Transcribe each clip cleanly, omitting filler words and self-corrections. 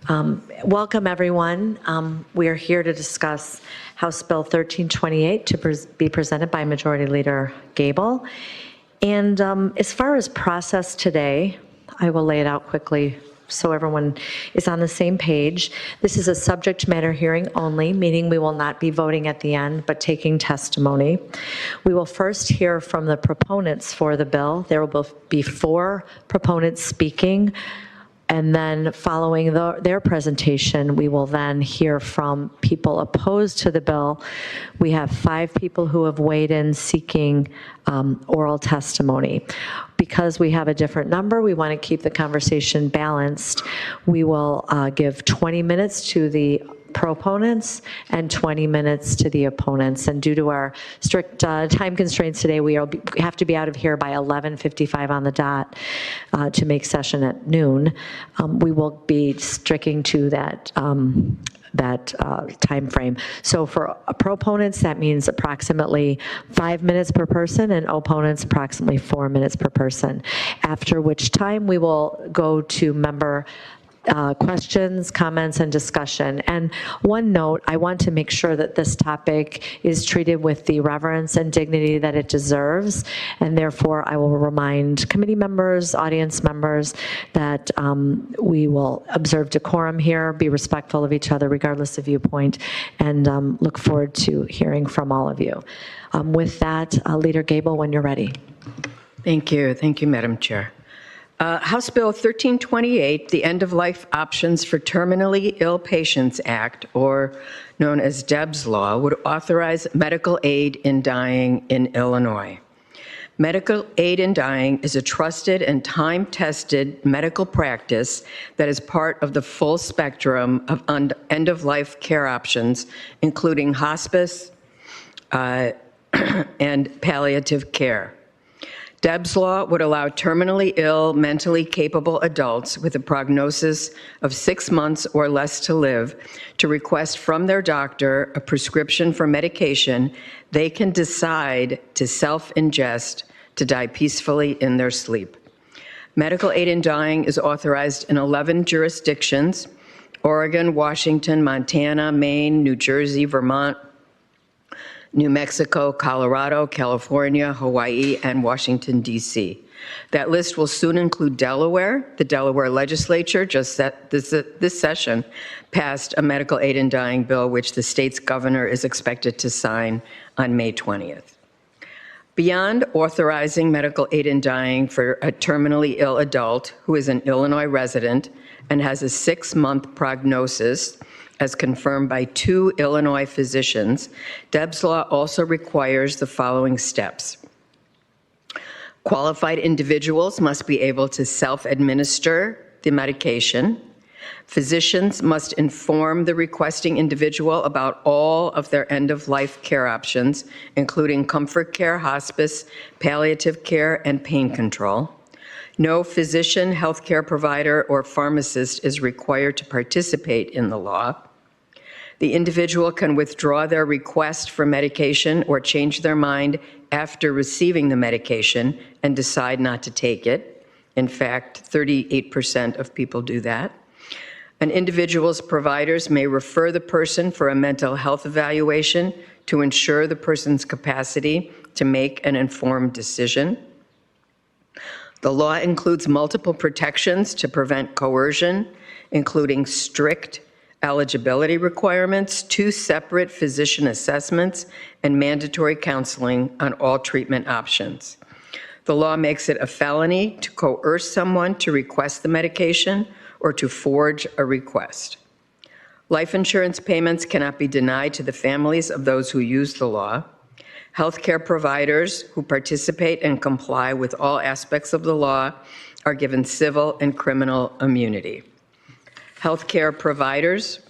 Welcome, everyone. We are here to discuss House Bill 1328 to be presented by Majority Leader Gable. And as far as process today, I will lay it out quickly so everyone is on the same page. This is a subject matter hearing only, meaning we will not be voting at the end, but taking testimony. We will first hear from the proponents for the bill. There will be 4 proponents speaking. And then following their presentation, we will then hear from people opposed to the bill. We have 5 people who have weighed in seeking oral testimony. Because we have a different number, we want to keep the conversation balanced. We will give 20 minutes to the proponents and 20 minutes to the opponents. And due to our strict time constraints today, we have to be out of here by 11:55 on the dot to make session at noon. We will be sticking to that time frame. So for proponents, that means approximately 5 minutes per person, and opponents approximately 4 minutes per person. After which time we will go to member questions, comments, and discussion. And one note, I want to make sure that this topic is treated with the reverence and dignity that it deserves, and therefore I will remind committee members, audience members, that we will observe decorum here, be respectful of each other regardless of viewpoint, and look forward to hearing from all of you. With that, Leader Gable, when you're ready. Thank you, Madam Chair. House Bill 1328, the End-of-Life Options for Terminally Ill Patients Act, or known as Debs Law, would authorize medical aid in dying in Illinois. Medical aid in dying is a trusted and time-tested medical practice that is part of the full spectrum of end-of-life care options, including hospice and palliative care. Debs Law would allow terminally ill, mentally capable adults with a prognosis of 6 months or less to live to request from their doctor a prescription for medication they can decide to self-ingest to die peacefully in their sleep. Medical aid in dying is authorized in 11 jurisdictions: Oregon, Washington, Montana, Maine, New Jersey, Vermont, New Mexico, Colorado, California, Hawaii, and Washington, D.C. That list will soon include Delaware. The Delaware legislature just this session passed a medical aid in dying bill, which the state's governor is expected to sign on May 20th. Beyond authorizing medical aid in dying for a terminally ill adult who is an Illinois resident and has a 6-month prognosis, as confirmed by 2 Illinois physicians, Debs Law also requires the following steps. Qualified individuals must be able to self-administer the medication. Physicians must inform the requesting individual about all of their end-of-life care options, including comfort care, hospice, palliative care, and pain control. No physician, healthcare provider, or pharmacist is required to participate in the law. The individual can withdraw their request for medication or change their mind after receiving the medication and decide not to take it. In fact, 38% of people do that. An individual's providers may refer the person for a mental health evaluation to ensure the person's capacity to make an informed decision. The law includes multiple protections to prevent coercion, including strict eligibility requirements, 2 separate physician assessments, and mandatory counseling on all treatment options. The law makes it a felony to coerce someone to request the medication or to forge a request. Life insurance payments cannot be denied to the families of those who use the law. Healthcare providers who participate and comply with all aspects of the law are given civil and criminal immunity. Healthcare providers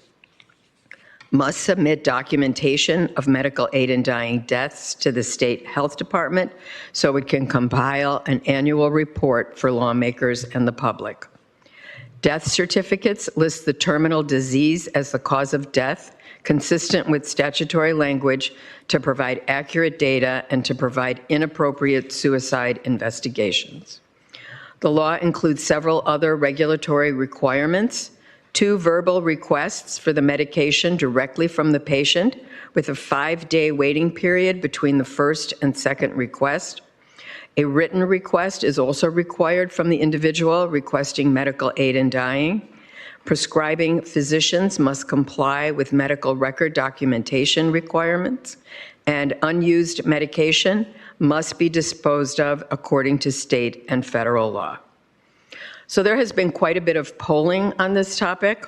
must submit documentation of medical aid in dying deaths to the state health department so it can compile an annual report for lawmakers and the public. Death certificates list the terminal disease as the cause of death, consistent with statutory language, to provide accurate data and to provide inappropriate suicide investigations. The law includes several other regulatory requirements 2 verbal requests for the medication directly from the patient with a 5-day waiting period between the first and second request. A written request is also required from the individual requesting medical aid in dying. Prescribing physicians must comply with medical record documentation requirements, and unused medication must be disposed of according to state and federal law. So there has been quite a bit of polling on this topic.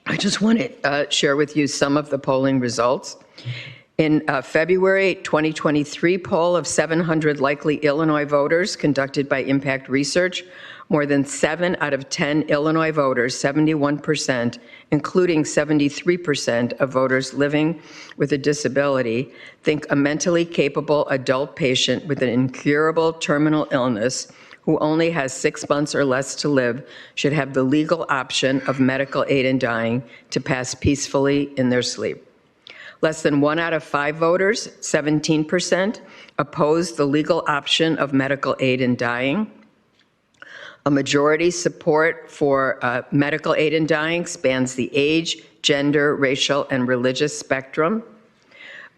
I just want to share with you some of the polling results. In February 2023 poll of 700 likely Illinois voters conducted by Impact Research, more than 7 out of 10 Illinois voters, 71%, including 73% of voters living with a disability, think a mentally capable adult patient with an incurable terminal illness who only has 6 months or less to live should have the legal option of medical aid in dying to pass peacefully in their sleep. Less than 1 out of 5 voters, 17%, oppose the legal option of medical aid in dying. A majority support for medical aid in dying spans the age, gender, racial, and religious spectrum.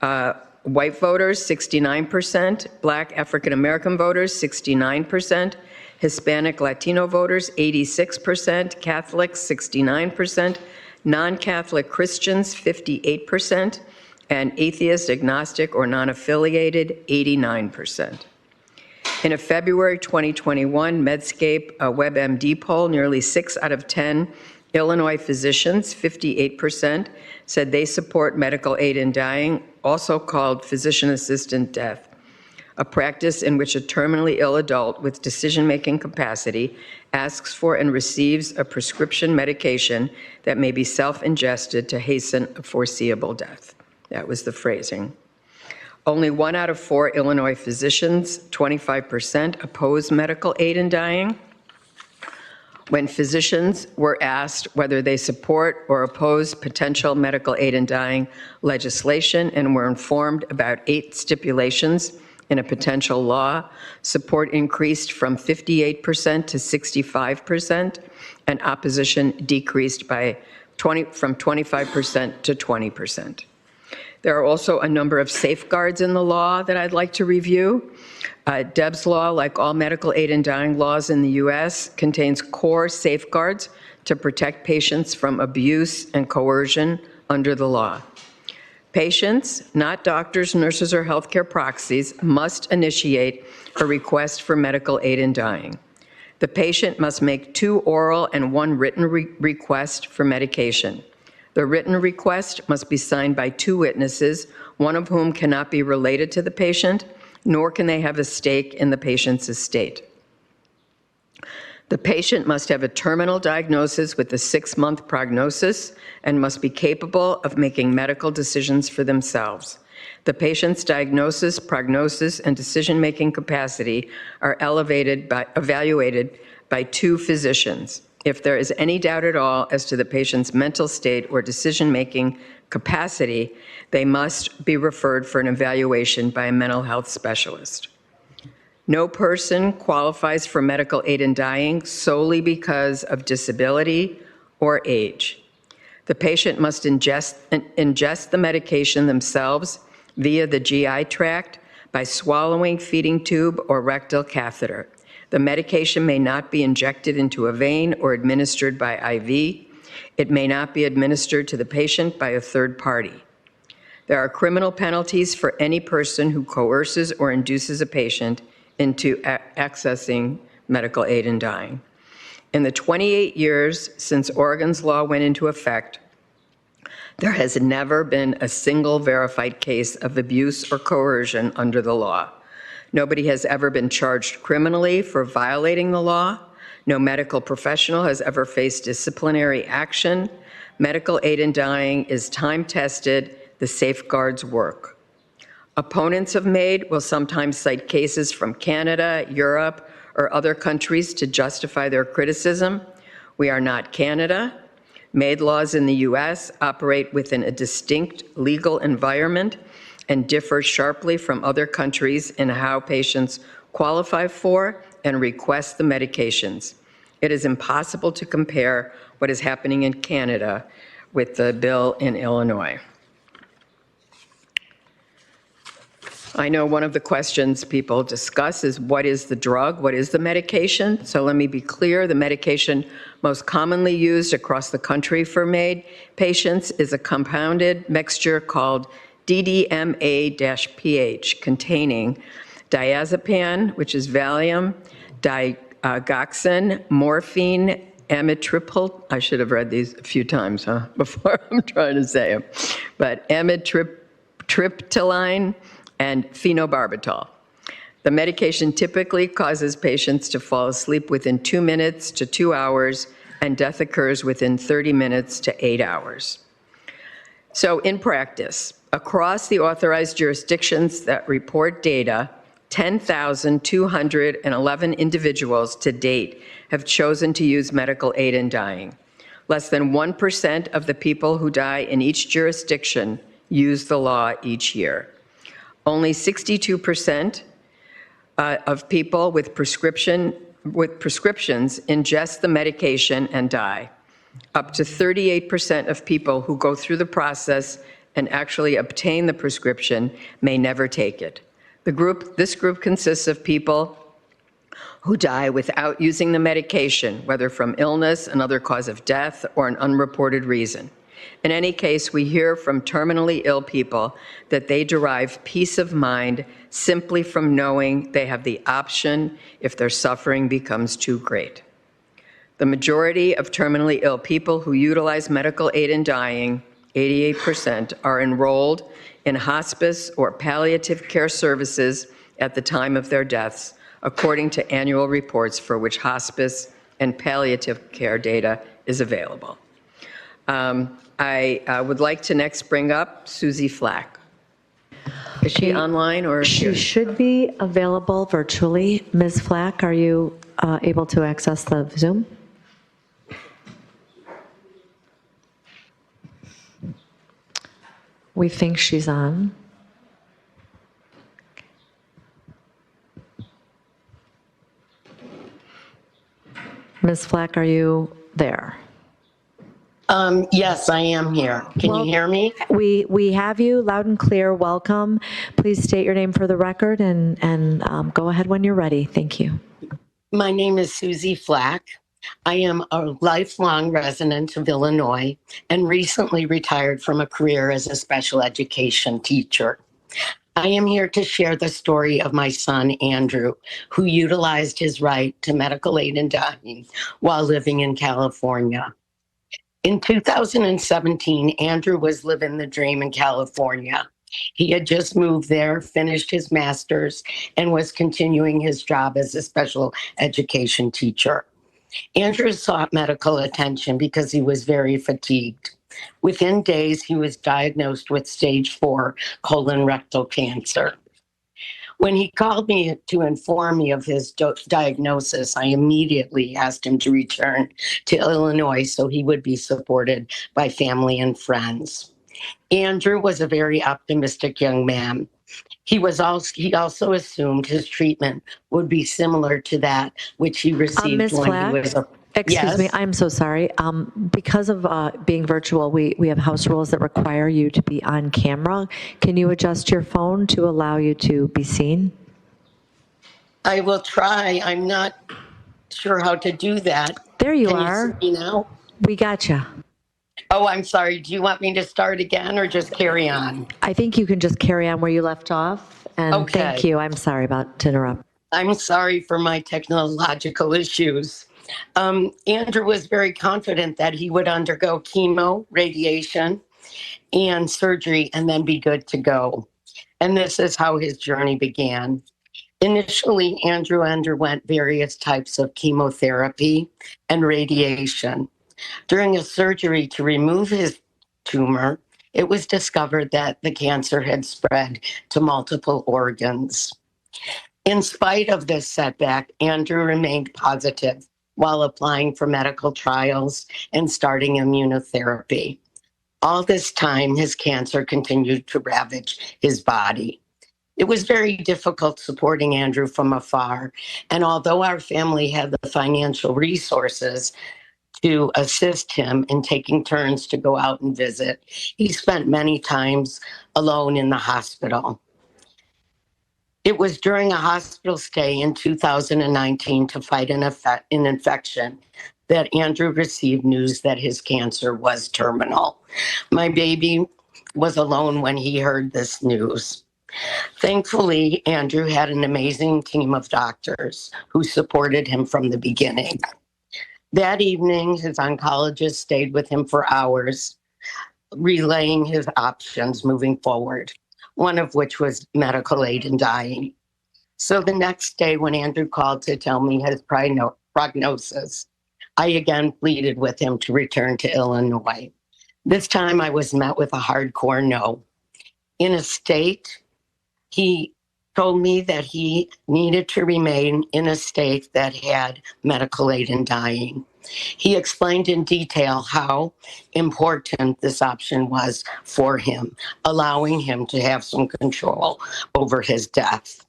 White voters, 69%, Black African American voters, 69%, Hispanic Latino voters, 86%, Catholics, 69%, non-Catholic Christians, 58%, and atheist, agnostic, or non-affiliated, 89%. In a February 2021 Medscape WebMD poll, nearly 6 out of 10 Illinois physicians, 58%, said they support medical aid in dying, also called physician-assisted death, a practice in which a terminally ill adult with decision-making capacity asks for and receives a prescription medication that may be self-ingested to hasten a foreseeable death. That was the phrasing. Only 1 out of 4 Illinois physicians, 25%, oppose medical aid in dying. When physicians were asked whether they support or oppose potential medical aid in dying legislation and were informed about 8 stipulations in a potential law, support increased from 58% to 65%, and opposition decreased from 25% to 20%. There are also a number of safeguards in the law that I'd like to review. Deb's law, like all medical aid in dying laws in the U.S., contains core safeguards to protect patients from abuse and coercion under the law. Patients, not doctors, nurses, or healthcare proxies, must initiate a request for medical aid in dying. The patient must make 2 oral and 1 written request for medication. The written request must be signed by 2 witnesses, one of whom cannot be related to the patient, nor can they have a stake in the patient's estate. The patient must have a terminal diagnosis with a 6-month prognosis and must be capable of making medical decisions for themselves. The patient's diagnosis, prognosis, and decision-making capacity are evaluated by 2 physicians. If there is any doubt at all as to the patient's mental state or decision-making capacity, they must be referred for an evaluation by a mental health specialist. No person qualifies for medical aid in dying solely because of disability or age. The patient must ingest the medication themselves via the GI tract by swallowing, feeding tube, or rectal catheter. The medication may not be injected into a vein or administered by IV. It may not be administered to the patient by a third party. There are criminal penalties for any person who coerces or induces a patient into accessing medical aid in dying. In the 28 years since Oregon's law went into effect, there has never been a single verified case of abuse or coercion under the law. Nobody has ever been charged criminally for violating the law. No medical professional has ever faced disciplinary action. Medical aid in dying is time-tested. The safeguards work. Opponents of MAID will sometimes cite cases from Canada, Europe, or other countries to justify their criticism. We are not Canada. MAID laws in the U.S. operate within a distinct legal environment and differ sharply from other countries in how patients qualify for and request the medications. It is impossible to compare what is happening in Canada with the bill in Illinois. I know one of the questions people discuss is what is the drug, what is the medication? So let me be clear, the medication most commonly used across the country for MAID patients is a compounded mixture called DDMA-PH containing diazepam, which is Valium, digoxin, morphine, amitriptyline. I should have read these a few times, before I'm trying to say them. But amitriptyline and phenobarbital. The medication typically causes patients to fall asleep within 2 minutes to 2 hours, and death occurs within 30 minutes to 8 hours. So in practice, across the authorized jurisdictions that report data, 10,211 individuals to date have chosen to use medical aid in dying. Less than 1% of the people who die in each jurisdiction use the law each year. Only 62% of people with prescriptions ingest the medication and die. Up to 38% of people who go through the process and actually obtain the prescription may never take it. This group consists of people who die without using the medication, whether from illness, another cause of death, or an unreported reason. In any case, we hear from terminally ill people that they derive peace of mind simply from knowing they have the option if their suffering becomes too great. The majority of terminally ill people who utilize medical aid in dying, 88%, are enrolled in hospice or palliative care services at the time of their deaths, according to annual reports for which hospice and palliative care data is available. I would like to next bring up Susie Flack. Is she online or? She should be available virtually. Ms. Flack, are you able to access the Zoom? We think she's on. Ms. Flack, are you there? Yes, I am here. Can you hear me? We have you loud and clear. Welcome. Please state your name for the record and go ahead when you're ready. Thank you. My name is Susie Flack. I am a lifelong resident of Illinois and recently retired from a career as a special education teacher. I am here to share the story of my son, Andrew, who utilized his right to medical aid in dying while living in California. In 2017, Andrew was living the dream in California. He had just moved there, finished his master's, and was continuing his job as a special education teacher. Andrew sought medical attention because he was very fatigued. Within days, he was diagnosed with stage 4 colorectal cancer. When he called me to inform me of his diagnosis, I immediately asked him to return to Illinois so he would be supported by family and friends. Andrew was a very optimistic young man. He also assumed his treatment would be similar to that which he received Ms. when Flack, he was a... excuse me, I'm so sorry. Because of being virtual, we have house rules that require you to be on camera. Can you adjust your phone to allow you to be seen? I will try. I'm not sure how to do that. There you Can are. You see me now? We got you. Oh, I'm sorry. Do you want me to start again or just carry on? I think you can just carry on where you left off. And Okay. Thank you. I'm sorry to interrupt. I'm sorry for my technological issues. Andrew was very confident that he would undergo chemo, radiation, and surgery and then be good to go. And this is how his journey began. Initially, Andrew underwent various types of chemotherapy and radiation. During a surgery to remove his tumor, it was discovered that the cancer had spread to multiple organs. In spite of this setback, Andrew remained positive while applying for medical trials and starting immunotherapy. All this time, his cancer continued to ravage his body. It was very difficult supporting Andrew from afar. And although our family had the financial resources to assist him in taking turns to go out and visit, he spent many times alone in the hospital. It was during a hospital stay in 2019 to fight an infection that Andrew received news that his cancer was terminal. My baby was alone when he heard this news. Thankfully, Andrew had an amazing team of doctors who supported him from the beginning. That evening, his oncologist stayed with him for hours, relaying his options moving forward, one of which was medical aid in dying. So the next day, when Andrew called to tell me his prognosis, I again pleaded with him to return to Illinois. This time I was met with a hardcore no. In a state, he told me that he needed to remain in a state that had medical aid in dying. He explained in detail how important this option was for him, allowing him to have some control over his death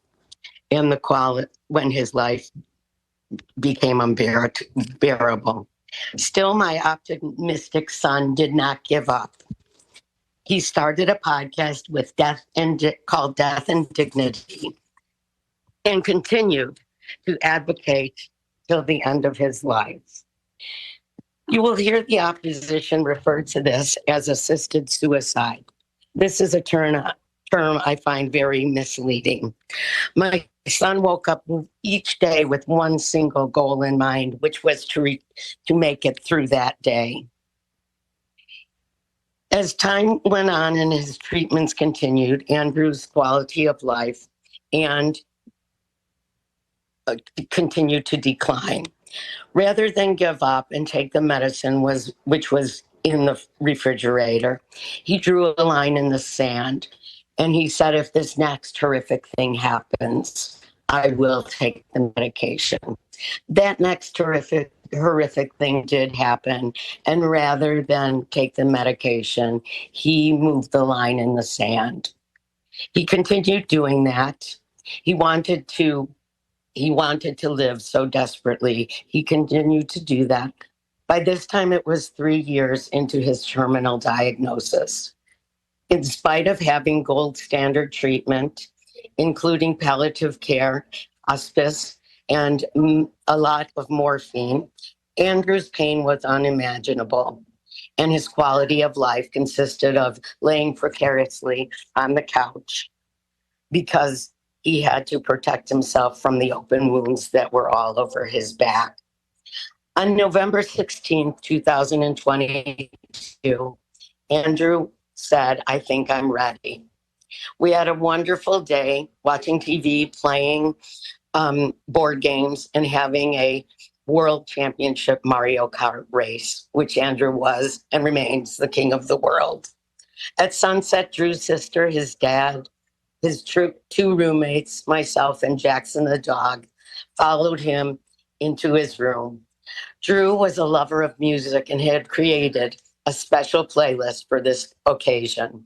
and the quality when his life became unbearable. Still, my optimistic son did not give up. He started a podcast with called Death and Dignity and continued to advocate till the end of his life. You will hear the opposition refer to this as assisted suicide. This is a term I find very misleading. My son woke up each day with one single goal in mind, which was to make it through that day. As time went on and his treatments continued, Andrew's quality of life and continued to decline. Rather than give up and take the medicine, which was in the refrigerator, he drew a line in the sand. And he said, if this next horrific thing happens, I will take the medication. That next horrific thing did happen. And rather than take the medication, he moved the line in the sand. He continued doing that. He wanted to live so desperately. He continued to do that. By this time, it was 3 years into his terminal diagnosis. In spite of having gold standard treatment, including palliative care, hospice, and a lot of morphine, Andrew's pain was unimaginable. And his quality of life consisted of laying precariously on the couch because he had to protect himself from the open wounds that were all over his back. On November 16th, 2022, Andrew said, I think I'm ready. We had a wonderful day watching TV, playing board games, and having a world championship Mario Kart race, which Andrew was and remains the king of the world. At sunset, Drew's sister, his dad, his two roommates, myself, and Jackson the dog followed him into his room. Drew was a lover of music and had created a special playlist for this occasion.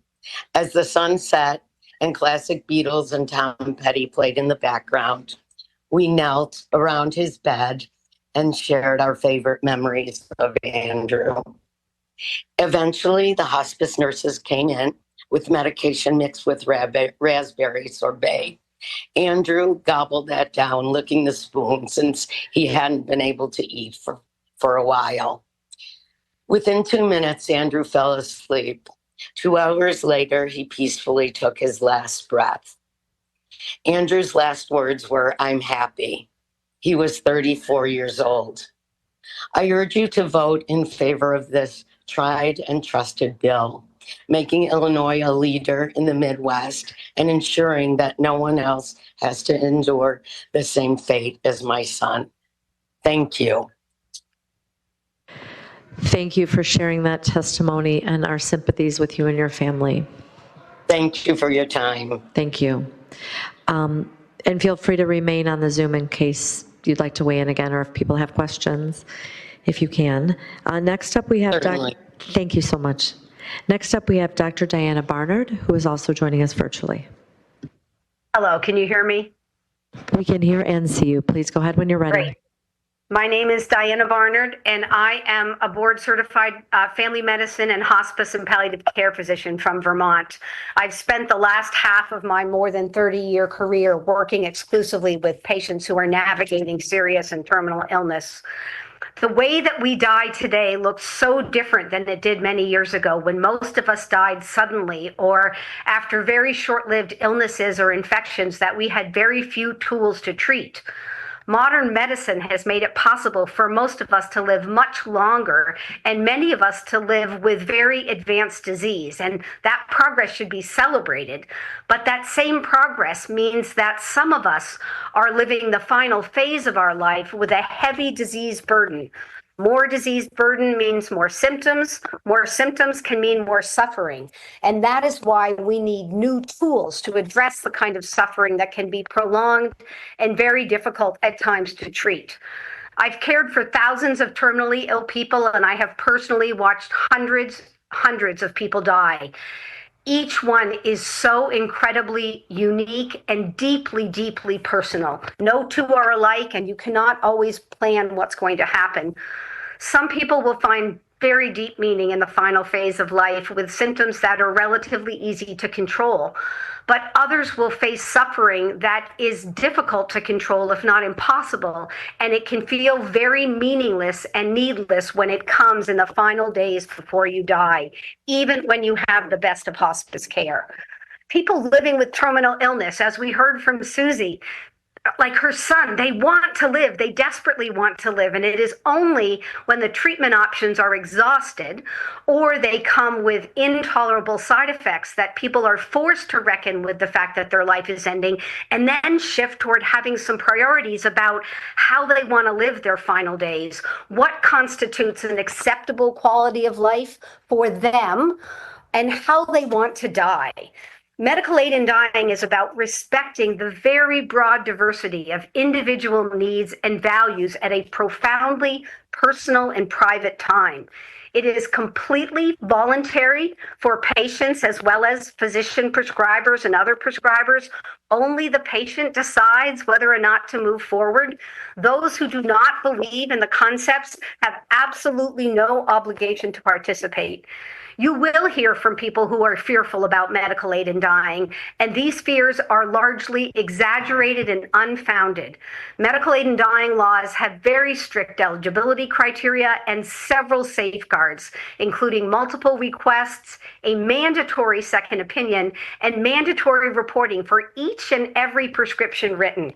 As the sun set and classic Beatles and Tom Petty played in the background, we knelt around his bed and shared our favorite memories of Andrew. Eventually, the hospice nurses came in with medication mixed with raspberry sorbet. Andrew gobbled that down, licking the spoon since he hadn't been able to eat for a while. Within 2 minutes, Andrew fell asleep. 2 hours later, he peacefully took his last breath. Andrew's last words were, I'm happy. He was 34 years old. I urge you to vote in favor of this tried and trusted bill, making Illinois a leader in the Midwest and ensuring that no one else has to endure the same fate as my son. Thank you. Thank you for sharing that testimony, and our sympathies with you and your family. Thank you for your time. Thank you. And feel free to remain on the Zoom in case you'd like to weigh in again, or if people have questions, if you can. Next up, we have Thank you so much. Next up, we have Dr. Diana Barnard, who is also joining us virtually. Hello, can you hear me? We can hear and see you. Please go ahead when you're ready. Great. My name is Diana Barnard, and I am a board-certified family medicine and hospice and palliative care physician from Vermont. I've spent the last half of my more than 30-year career working exclusively with patients who are navigating serious and terminal illness. The way that we die today looks so different than it did many years ago when most of us died suddenly or after very short-lived illnesses or infections that we had very few tools to treat. Modern medicine has made it possible for most of us to live much longer and many of us to live with very advanced disease, and that progress should be celebrated. But that same progress means that some of us are living the final phase of our life with a heavy disease burden. More disease burden means more symptoms. More symptoms can mean more suffering. And that is why we need new tools to address the kind of suffering that can be prolonged and very difficult at times to treat. I've cared for thousands of terminally ill people, and I have personally watched hundreds of people die. Each one is so incredibly unique and deeply, deeply personal. No two are alike, and you cannot always plan what's going to happen. Some people will find very deep meaning in the final phase of life with symptoms that are relatively easy to control. But others will face suffering that is difficult to control, if not impossible, and it can feel very meaningless and needless when it comes in the final days before you die, even when you have the best of hospice care. People living with terminal illness, as we heard from Susie, like her son, they want to live. They desperately want to live. And it is only when the treatment options are exhausted or they come with intolerable side effects that people are forced to reckon with the fact that their life is ending and then shift toward having some priorities about how they want to live their final days, what constitutes an acceptable quality of life for them, and how they want to die. Medical aid in dying is about respecting the very broad diversity of individual needs and values at a profoundly personal and private time. It is completely voluntary for patients as well as physician prescribers and other prescribers. Only the patient decides whether or not to move forward. Those who do not believe in the concepts have absolutely no obligation to participate. You will hear from people who are fearful about medical aid in dying, and these fears are largely exaggerated and unfounded. Medical aid in dying laws have very strict eligibility criteria and several safeguards, including multiple requests, a mandatory second opinion, and mandatory reporting for each and every prescription written.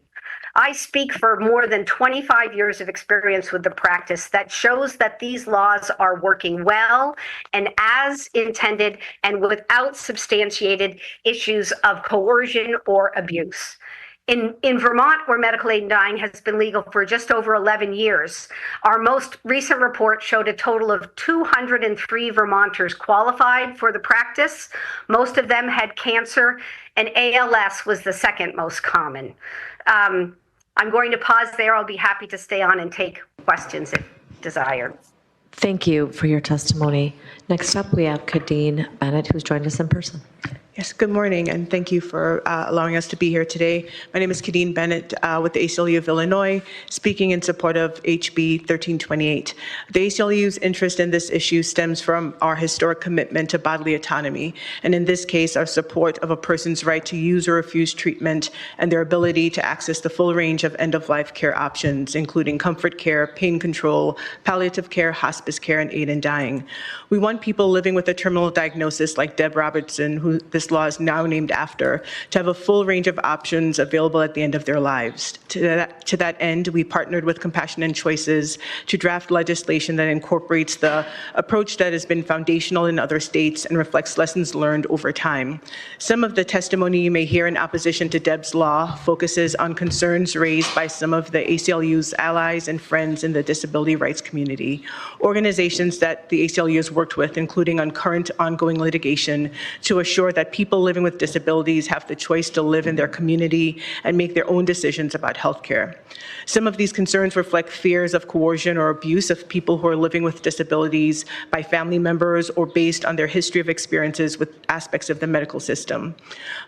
I speak for more than 25 years of experience with the practice that shows that these laws are working well and as intended and without substantiated issues of coercion or abuse. In Vermont, where medical aid in dying has been legal for just over 11 years, our most recent report showed a total of 203 Vermonters qualified for the practice. Most of them had cancer, and ALS was the second most common. I'm going to pause there. I'll be happy to stay on and take questions if desired. Thank you for your testimony. Next up, we have Kadeen Bennett, who's joined us in person. Yes, good morning, and thank you for allowing us to be here today. My name is Kadeen Bennett with the ACLU of Illinois, speaking in support of HB 1328. The ACLU's interest in this issue stems from our historic commitment to bodily autonomy, and in this case, our support of a person's right to use or refuse treatment and their ability to access the full range of end-of-life care options, including comfort care, pain control, palliative care, hospice care, and aid in dying. We want people living with a terminal diagnosis like Deb Robertson, who this law is now named after, to have a full range of options available at the end of their lives. To that end, we partnered with Compassion and Choices to draft legislation that incorporates the approach that has been foundational in other states and reflects lessons learned over time. Some of the testimony you may hear in opposition to Deb's law focuses on concerns raised by some of the ACLU's allies and friends in the disability rights community, organizations that the ACLU has worked with, including on current ongoing litigation, to assure that people living with disabilities have the choice to live in their community and make their own decisions about healthcare. Some of these concerns reflect fears of coercion or abuse of people who are living with disabilities by family members or based on their history of experiences with aspects of the medical system.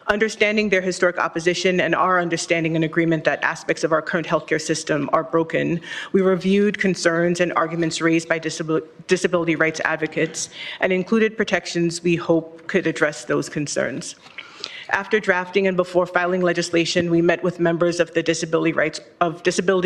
Understanding their historic opposition and our understanding and agreement that aspects of our current healthcare system are broken, we reviewed concerns and arguments raised by disability rights advocates and included protections we hope could address those concerns. After drafting and before filing legislation, we met with members of the disability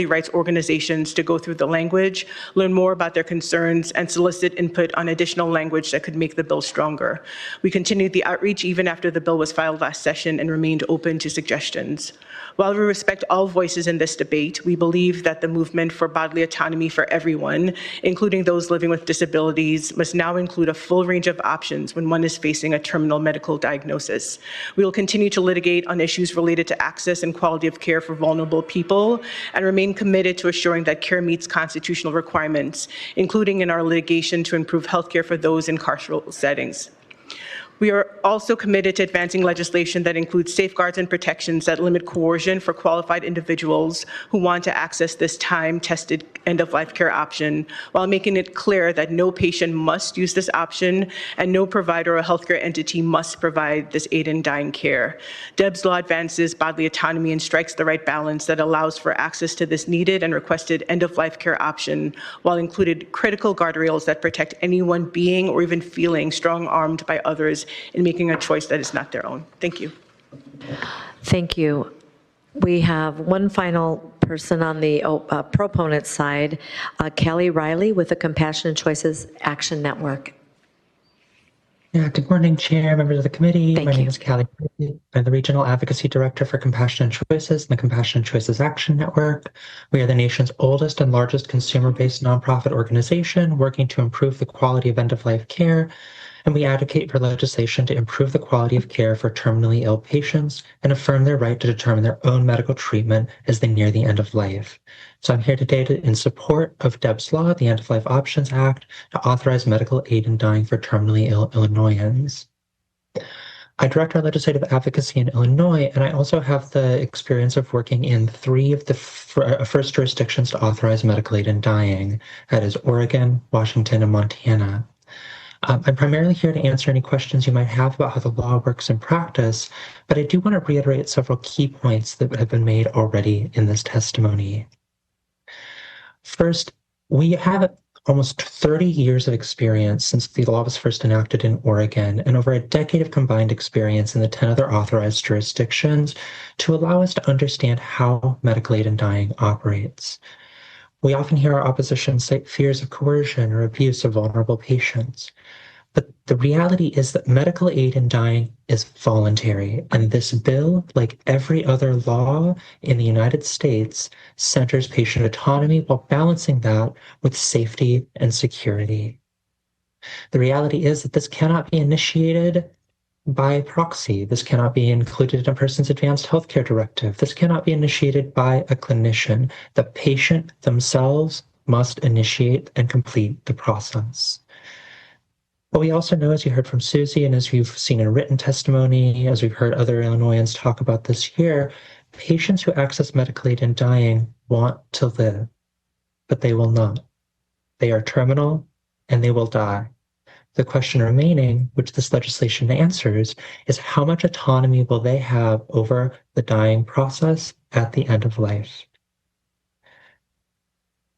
rights organizations to go through the language, learn more about their concerns, and solicit input on additional language that could make the bill stronger. We continued the outreach even after the bill was filed last session and remained open to suggestions. While we respect all voices in this debate, we believe that the movement for bodily autonomy for everyone, including those living with disabilities, must now include a full range of options when one is facing a terminal medical diagnosis. We will continue to litigate on issues related to access and quality of care for vulnerable people and remain committed to assuring that care meets constitutional requirements, including in our litigation to improve healthcare for those in carceral settings. We are also committed to advancing legislation that includes safeguards and protections that limit coercion for qualified individuals who want to access this time-tested end-of-life care option, while making it clear that no patient must use this option and no provider or healthcare entity must provide this aid in dying care. Deb's law advances bodily autonomy and strikes the right balance that allows for access to this needed and requested end-of-life care option, while included critical guardrails that protect anyone being or even feeling strong-armed by others in making a choice that is not their own. Thank you. Thank you. We have one final person on the proponent side, Kelly Riley with the Compassionate Choices Action Network. Yeah, good morning, Chair, members of the committee. Thank My name you. is Callie. I'm the Regional Advocacy Director for Compassionate Choices and the Compassionate Choices Action Network. We are the nation's oldest and largest consumer-based nonprofit organization working to improve the quality of end-of-life care, and we advocate for legislation to improve the quality of care for terminally ill patients and affirm their right to determine their own medical treatment as they near the end of life. So I'm here today in support of Deb's Law, the End-of-Life Options Act, to authorize medical aid in dying for terminally ill Illinoisans. I direct our legislative advocacy in Illinois, and I also have the experience of working in 3 of the first jurisdictions to authorize medical aid in dying. That is Oregon, Washington, and Montana. I'm primarily here to answer any questions you might have about how the law works in practice, but I do want to reiterate several key points that have been made already in this testimony. First, we have almost 30 years of experience since the law was first enacted in Oregon, and over a decade of combined experience in the 10 other authorized jurisdictions to allow us to understand how medical aid in dying operates. We often hear our opposition cite fears of coercion or abuse of vulnerable patients. But the reality is that medical aid in dying is voluntary, and this bill, like every other law in the United States, centers patient autonomy while balancing that with safety and security. The reality is that this cannot be initiated by proxy. This cannot be included in a person's advanced healthcare directive. This cannot be initiated by a clinician. The patient themselves must initiate and complete the process. But we also know, as you heard from Susie, and as you've seen in written testimony, as we've heard other Illinoisans talk about this here, patients who access medical aid in dying want to live, but they will not. They are terminal and they will die. The question remaining, which this legislation answers, is how much autonomy will they have over the dying process at the end of life?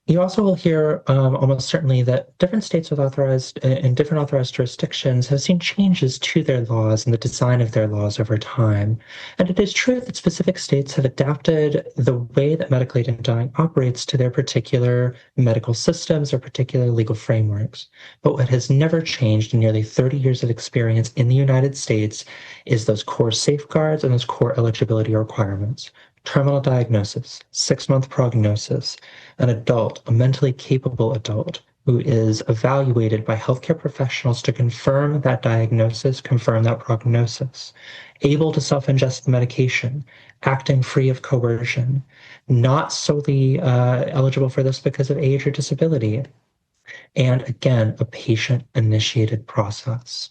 You also will hear almost certainly that different states with authorized and different authorized jurisdictions have seen changes to their laws and the design of their laws over time. And it is true that specific states have adapted the way that medical aid in dying operates to their particular medical systems or particular legal frameworks. But what has never changed in nearly 30 years of experience in the United States is those core safeguards and those core eligibility requirements. Terminal diagnosis, 6-month prognosis, an adult, a mentally capable adult who is evaluated by healthcare professionals to confirm that diagnosis, confirm that prognosis, able to self-ingest the medication, acting free of coercion, not solely eligible for this because of age or disability, and again, a patient-initiated process.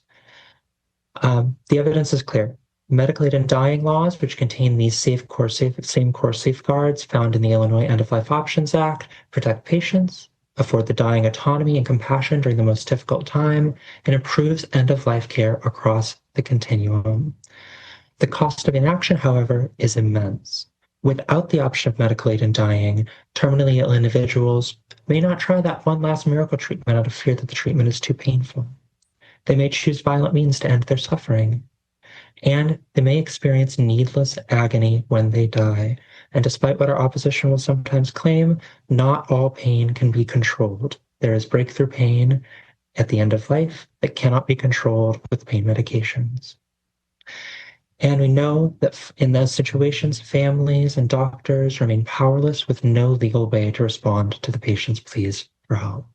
The evidence is clear. Medical aid in dying laws, which contain these same core safeguards found in the Illinois End-of-Life Options Act, protect patients, afford the dying autonomy and compassion during the most difficult time, and improves end-of-life care across the continuum. The cost of inaction, however, is immense. Without the option of medical aid in dying, terminally ill individuals may not try that one last miracle treatment out of fear that the treatment is too painful. They may choose violent means to end their suffering. And they may experience needless agony when they die. And despite what our opposition will sometimes claim, not all pain can be controlled. There is breakthrough pain at the end of life that cannot be controlled with pain medications. And we know that in those situations, families and doctors remain powerless with no legal way to respond to the patient's pleas for help.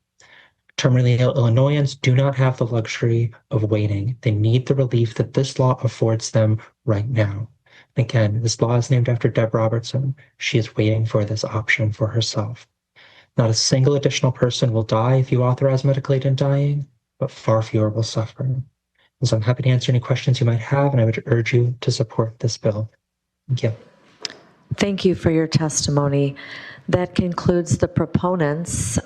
Terminally ill Illinoisans do not have the luxury of waiting. They need the relief that this law affords them right now. Again, this law is named after Deb Robertson. She is waiting for this option for herself. Not a single additional person will die if you authorize medical aid in dying, but far fewer will suffer. And so I'm happy to answer any questions you might have, and I would urge you to support this bill. Thank you. Thank you for your testimony. That concludes the proponents.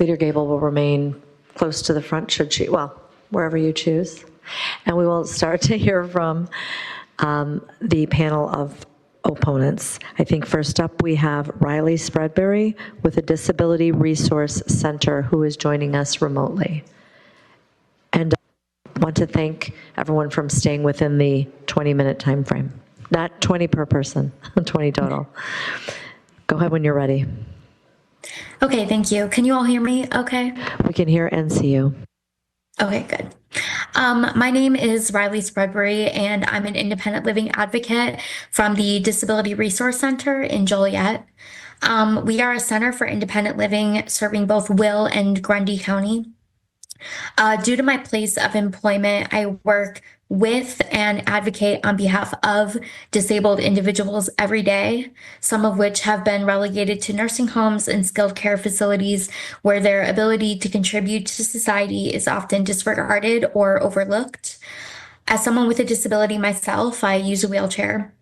Leader Gable will remain close to the front, should she, well, wherever you choose. And we will start to hear from the panel of opponents. I think first up we have Riley Spreadbury with the Disability Resource Center, who is joining us remotely. And I want to thank everyone for staying within the 20-minute time frame. Not 20 per person, 20 total. Go ahead when you're ready. Okay, thank you. Can you all hear me okay? We can hear and see you. Okay, good. My name is Riley Spreadbury, and I'm an independent living advocate from the Disability Resource Center in Joliet. We are a center for independent living serving both Will and Grundy County. Due to my place of employment, I work with and advocate on behalf of disabled individuals every day, some of which have been relegated to nursing homes and skilled care facilities where their ability to contribute to society is often disregarded or overlooked. As someone with a disability myself, I use a wheelchair.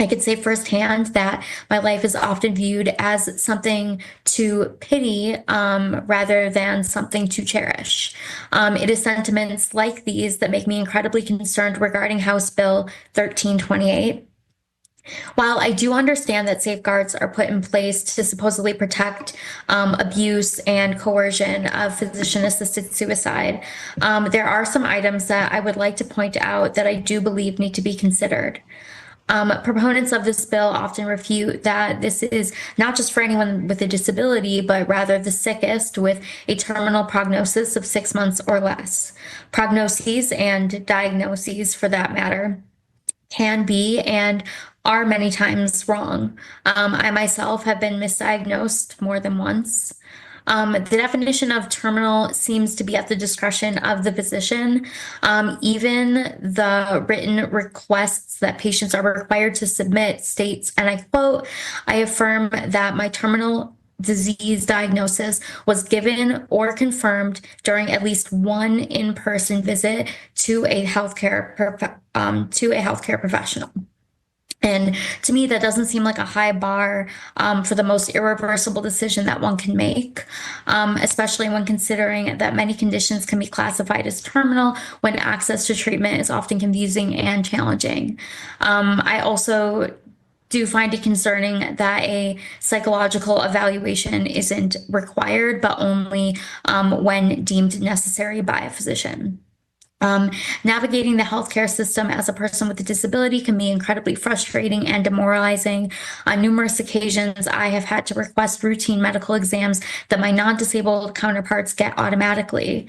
I could say firsthand that my life is often viewed as something to pity rather than something to cherish. It is sentiments like these that make me incredibly concerned regarding House Bill 1328. While I do understand that safeguards are put in place to supposedly protect abuse and coercion of physician-assisted suicide, there are some items that I would like to point out that I do believe need to be considered. Proponents of this bill often refute that this is not just for anyone with a disability, but rather the sickest with a terminal prognosis of 6 months or less. Prognoses and diagnoses, for that matter, can be and are many times wrong. I myself have been misdiagnosed more than once. The definition of terminal seems to be at the discretion of the physician. Even the written requests that patients are required to submit states, and I quote, "I affirm that my terminal disease diagnosis was given or confirmed during at least one in-person visit to a healthcare professional." And to me, that doesn't seem like a high bar for the most irreversible decision that one can make, especially when considering that many conditions can be classified as terminal when access to treatment is often confusing and challenging. I also do find it concerning that a psychological evaluation isn't required, but only when deemed necessary by a physician. Navigating the healthcare system as a person with a disability can be incredibly frustrating and demoralizing. On numerous occasions, I have had to request routine medical exams that my non-disabled counterparts get automatically.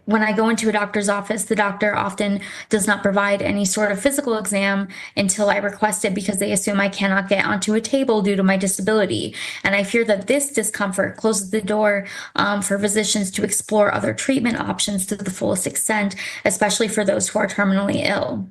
When I go into a doctor's office, the doctor often does not provide any sort of physical exam until I request it because they assume I cannot get onto a table due to my disability. And I fear that this discomfort closes the door for physicians to explore other treatment options to the fullest extent, especially for those who are terminally ill.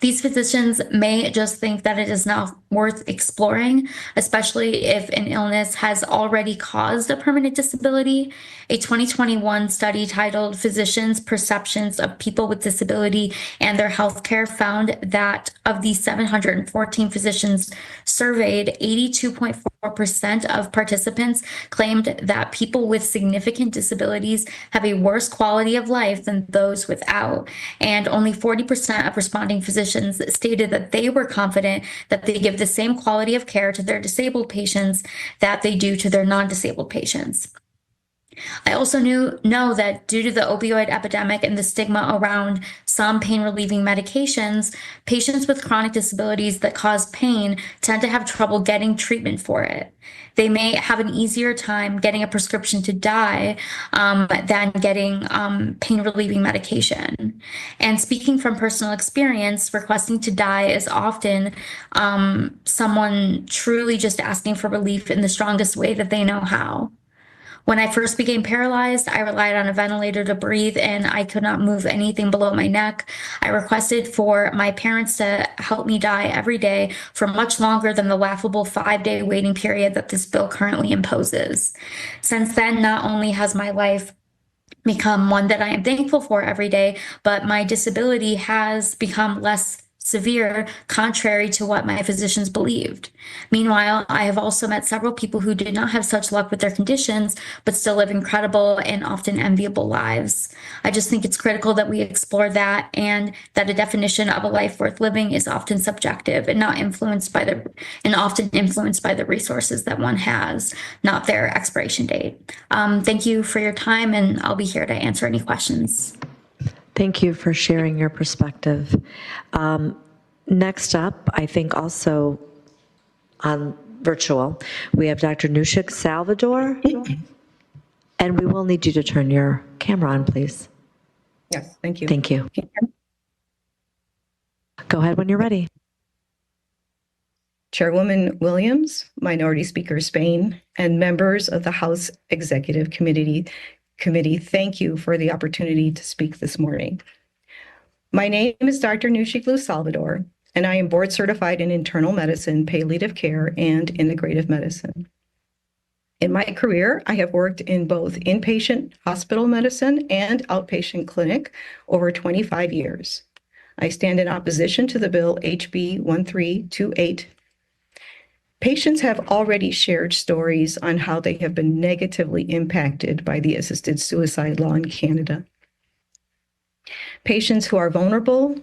These physicians may just think that it is not worth exploring, especially if an illness has already caused a permanent disability. A 2021 study titled Physicians' Perceptions of People with Disability and Their Healthcare found that of the 714 physicians surveyed, 82.4% of participants claimed that people with significant disabilities have a worse quality of life than those without, and only 40% of responding physicians stated that they were confident that they give the same quality of care to their disabled patients that they do to their non-disabled patients. I also know that due to the opioid epidemic and the stigma around some pain relieving medications, patients with chronic disabilities that cause pain tend to have trouble getting treatment for it. They may have an easier time getting a prescription to die than getting pain relieving medication. And speaking from personal experience, requesting to die is often someone truly just asking for relief in the strongest way that they know how. When I first became paralyzed, I relied on a ventilator to breathe and I could not move anything below my neck. I requested for my parents to help me die every day for much longer than the laughable 5-day waiting period that this bill currently imposes. Since then, not only has my life become one that I am thankful for every day, but my disability has become less severe, contrary to what my physicians believed. Meanwhile, I have also met several people who did not have such luck with their conditions, but still live incredible and often enviable lives. I just think it's critical that we explore that, and that a definition of a life worth living is often subjective and often influenced by the resources that one has, not their expiration date. Thank you for your time, and I'll be here to answer any questions. Thank you for sharing your perspective. Next up, I think also on virtual, we have Dr. Nushik Salvador, and we will need you to turn your camera on, please. Yes, thank you. Thank you. Go ahead when you're ready. Chairwoman Williams, Minority Speaker Spain, and members of the House Executive Committee, thank you for the opportunity to speak this morning. My name is Dr. Nushik Salvador, and I am board certified in internal medicine, palliative care, and integrative medicine. In my career, I have worked in both inpatient hospital medicine and outpatient clinic over 25 years. I stand in opposition to the bill HB 1328. Patients have already shared stories on how they have been negatively impacted by the assisted suicide law in Canada. Patients who are vulnerable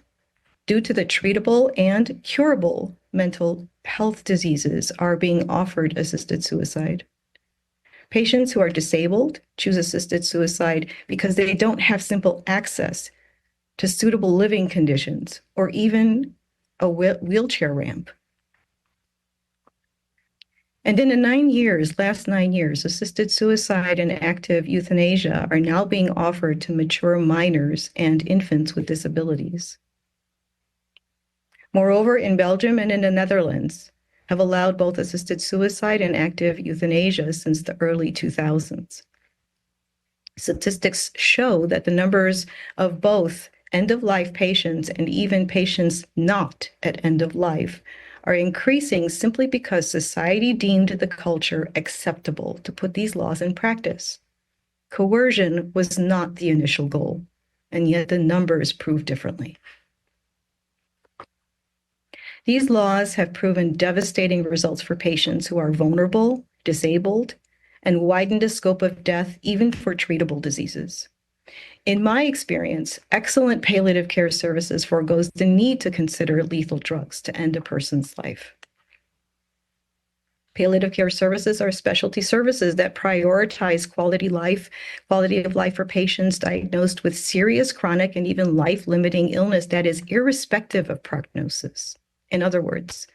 due to the treatable and curable mental health diseases are being offered assisted suicide. Patients who are disabled choose assisted suicide because they don't have simple access to suitable living conditions or even a wheelchair ramp. And in the last 9 years, assisted suicide and active euthanasia are now being offered to mature minors and infants with disabilities. Moreover, in Belgium and in the Netherlands, have allowed both assisted suicide and active euthanasia since the early 2000s. Statistics show that the numbers of both end-of-life patients and even patients not at end of life are increasing simply because society deemed the culture acceptable to put these laws in practice. Coercion was not the initial goal, and yet the numbers prove differently. These laws have proven devastating results for patients who are vulnerable, disabled, and widened the scope of death even for treatable diseases. In my experience, excellent palliative care services forgoes the need to consider lethal drugs to end a person's life. Palliative care services are specialty services that prioritize quality of life for patients diagnosed with serious chronic and even life-limiting illness that is irrespective of prognosis. In other words,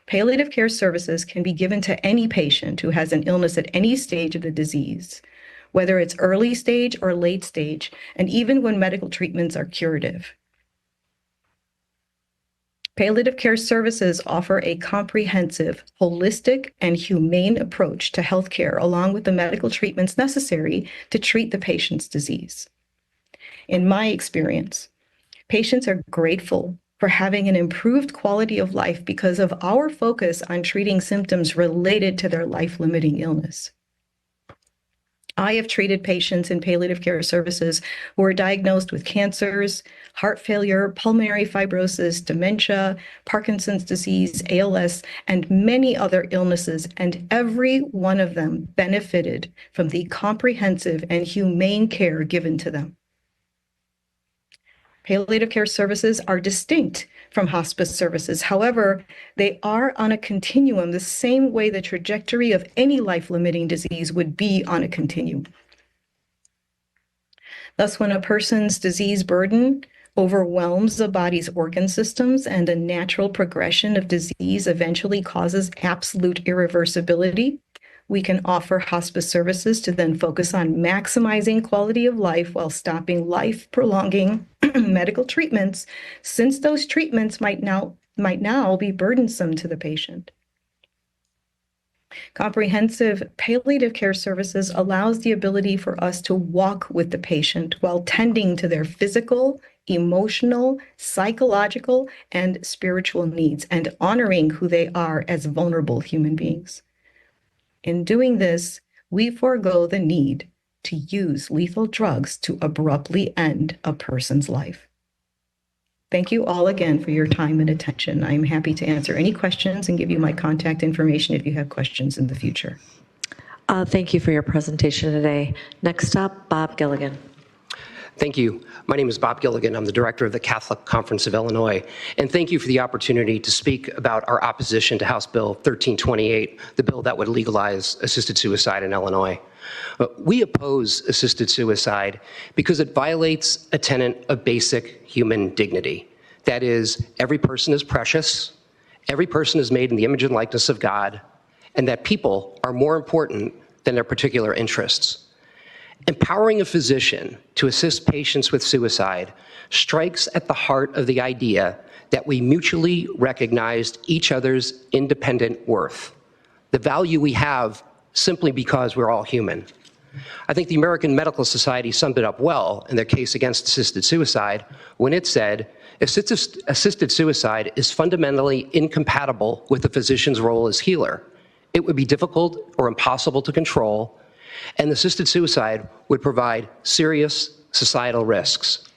palliative care services can be given to any patient who has an illness at any stage of the disease, whether it's early stage or late stage, and even when medical treatments are curative. Palliative care services offer a comprehensive, holistic, and humane approach to healthcare, along with the medical treatments necessary to treat the patient's disease. In my experience, patients are grateful for having an improved quality of life because of our focus on treating symptoms related to their life-limiting illness. I have treated patients in palliative care services who are diagnosed with cancers, heart failure, pulmonary fibrosis, dementia, Parkinson's disease, ALS, and many other illnesses, and every one of them benefited from the comprehensive and humane care given to them. Palliative care services are distinct from hospice services. However, they are on a continuum the same way the trajectory of any life-limiting disease would be on a continuum. Thus, when a person's disease burden overwhelms the body's organ systems and a natural progression of disease eventually causes absolute irreversibility, we can offer hospice services to then focus on maximizing quality of life while stopping life-prolonging medical treatments, since those treatments might now be burdensome to the patient. Comprehensive palliative care services allows the ability for us to walk with the patient while tending to their physical, emotional, psychological, and spiritual needs and honoring who they are as vulnerable human beings. In doing this, we forego the need to use lethal drugs to abruptly end a person's life. Thank you all again for your time and attention. I'm happy to answer any questions and give you my contact information if you have questions in the future. Thank you for your presentation today. Next up, Bob Gilligan. Thank you. My name is Bob Gilligan. I'm the director of the Catholic Conference of Illinois. And thank you for the opportunity to speak about our opposition to House Bill 1328, the bill that would legalize assisted suicide in Illinois. We oppose assisted suicide because it violates a tenet of basic human dignity. That is, every person is precious, every person is made in the image and likeness of God, and that people are more important than their particular interests. Empowering a physician to assist patients with suicide strikes at the heart of the idea that we mutually recognized each other's independent worth, the value we have simply because we're all human. I think the American Medical Society summed it up well in their case against assisted suicide when it said, assisted suicide is fundamentally incompatible with the physician's role as healer. It would be difficult or impossible to control, and assisted suicide would provide serious societal risks.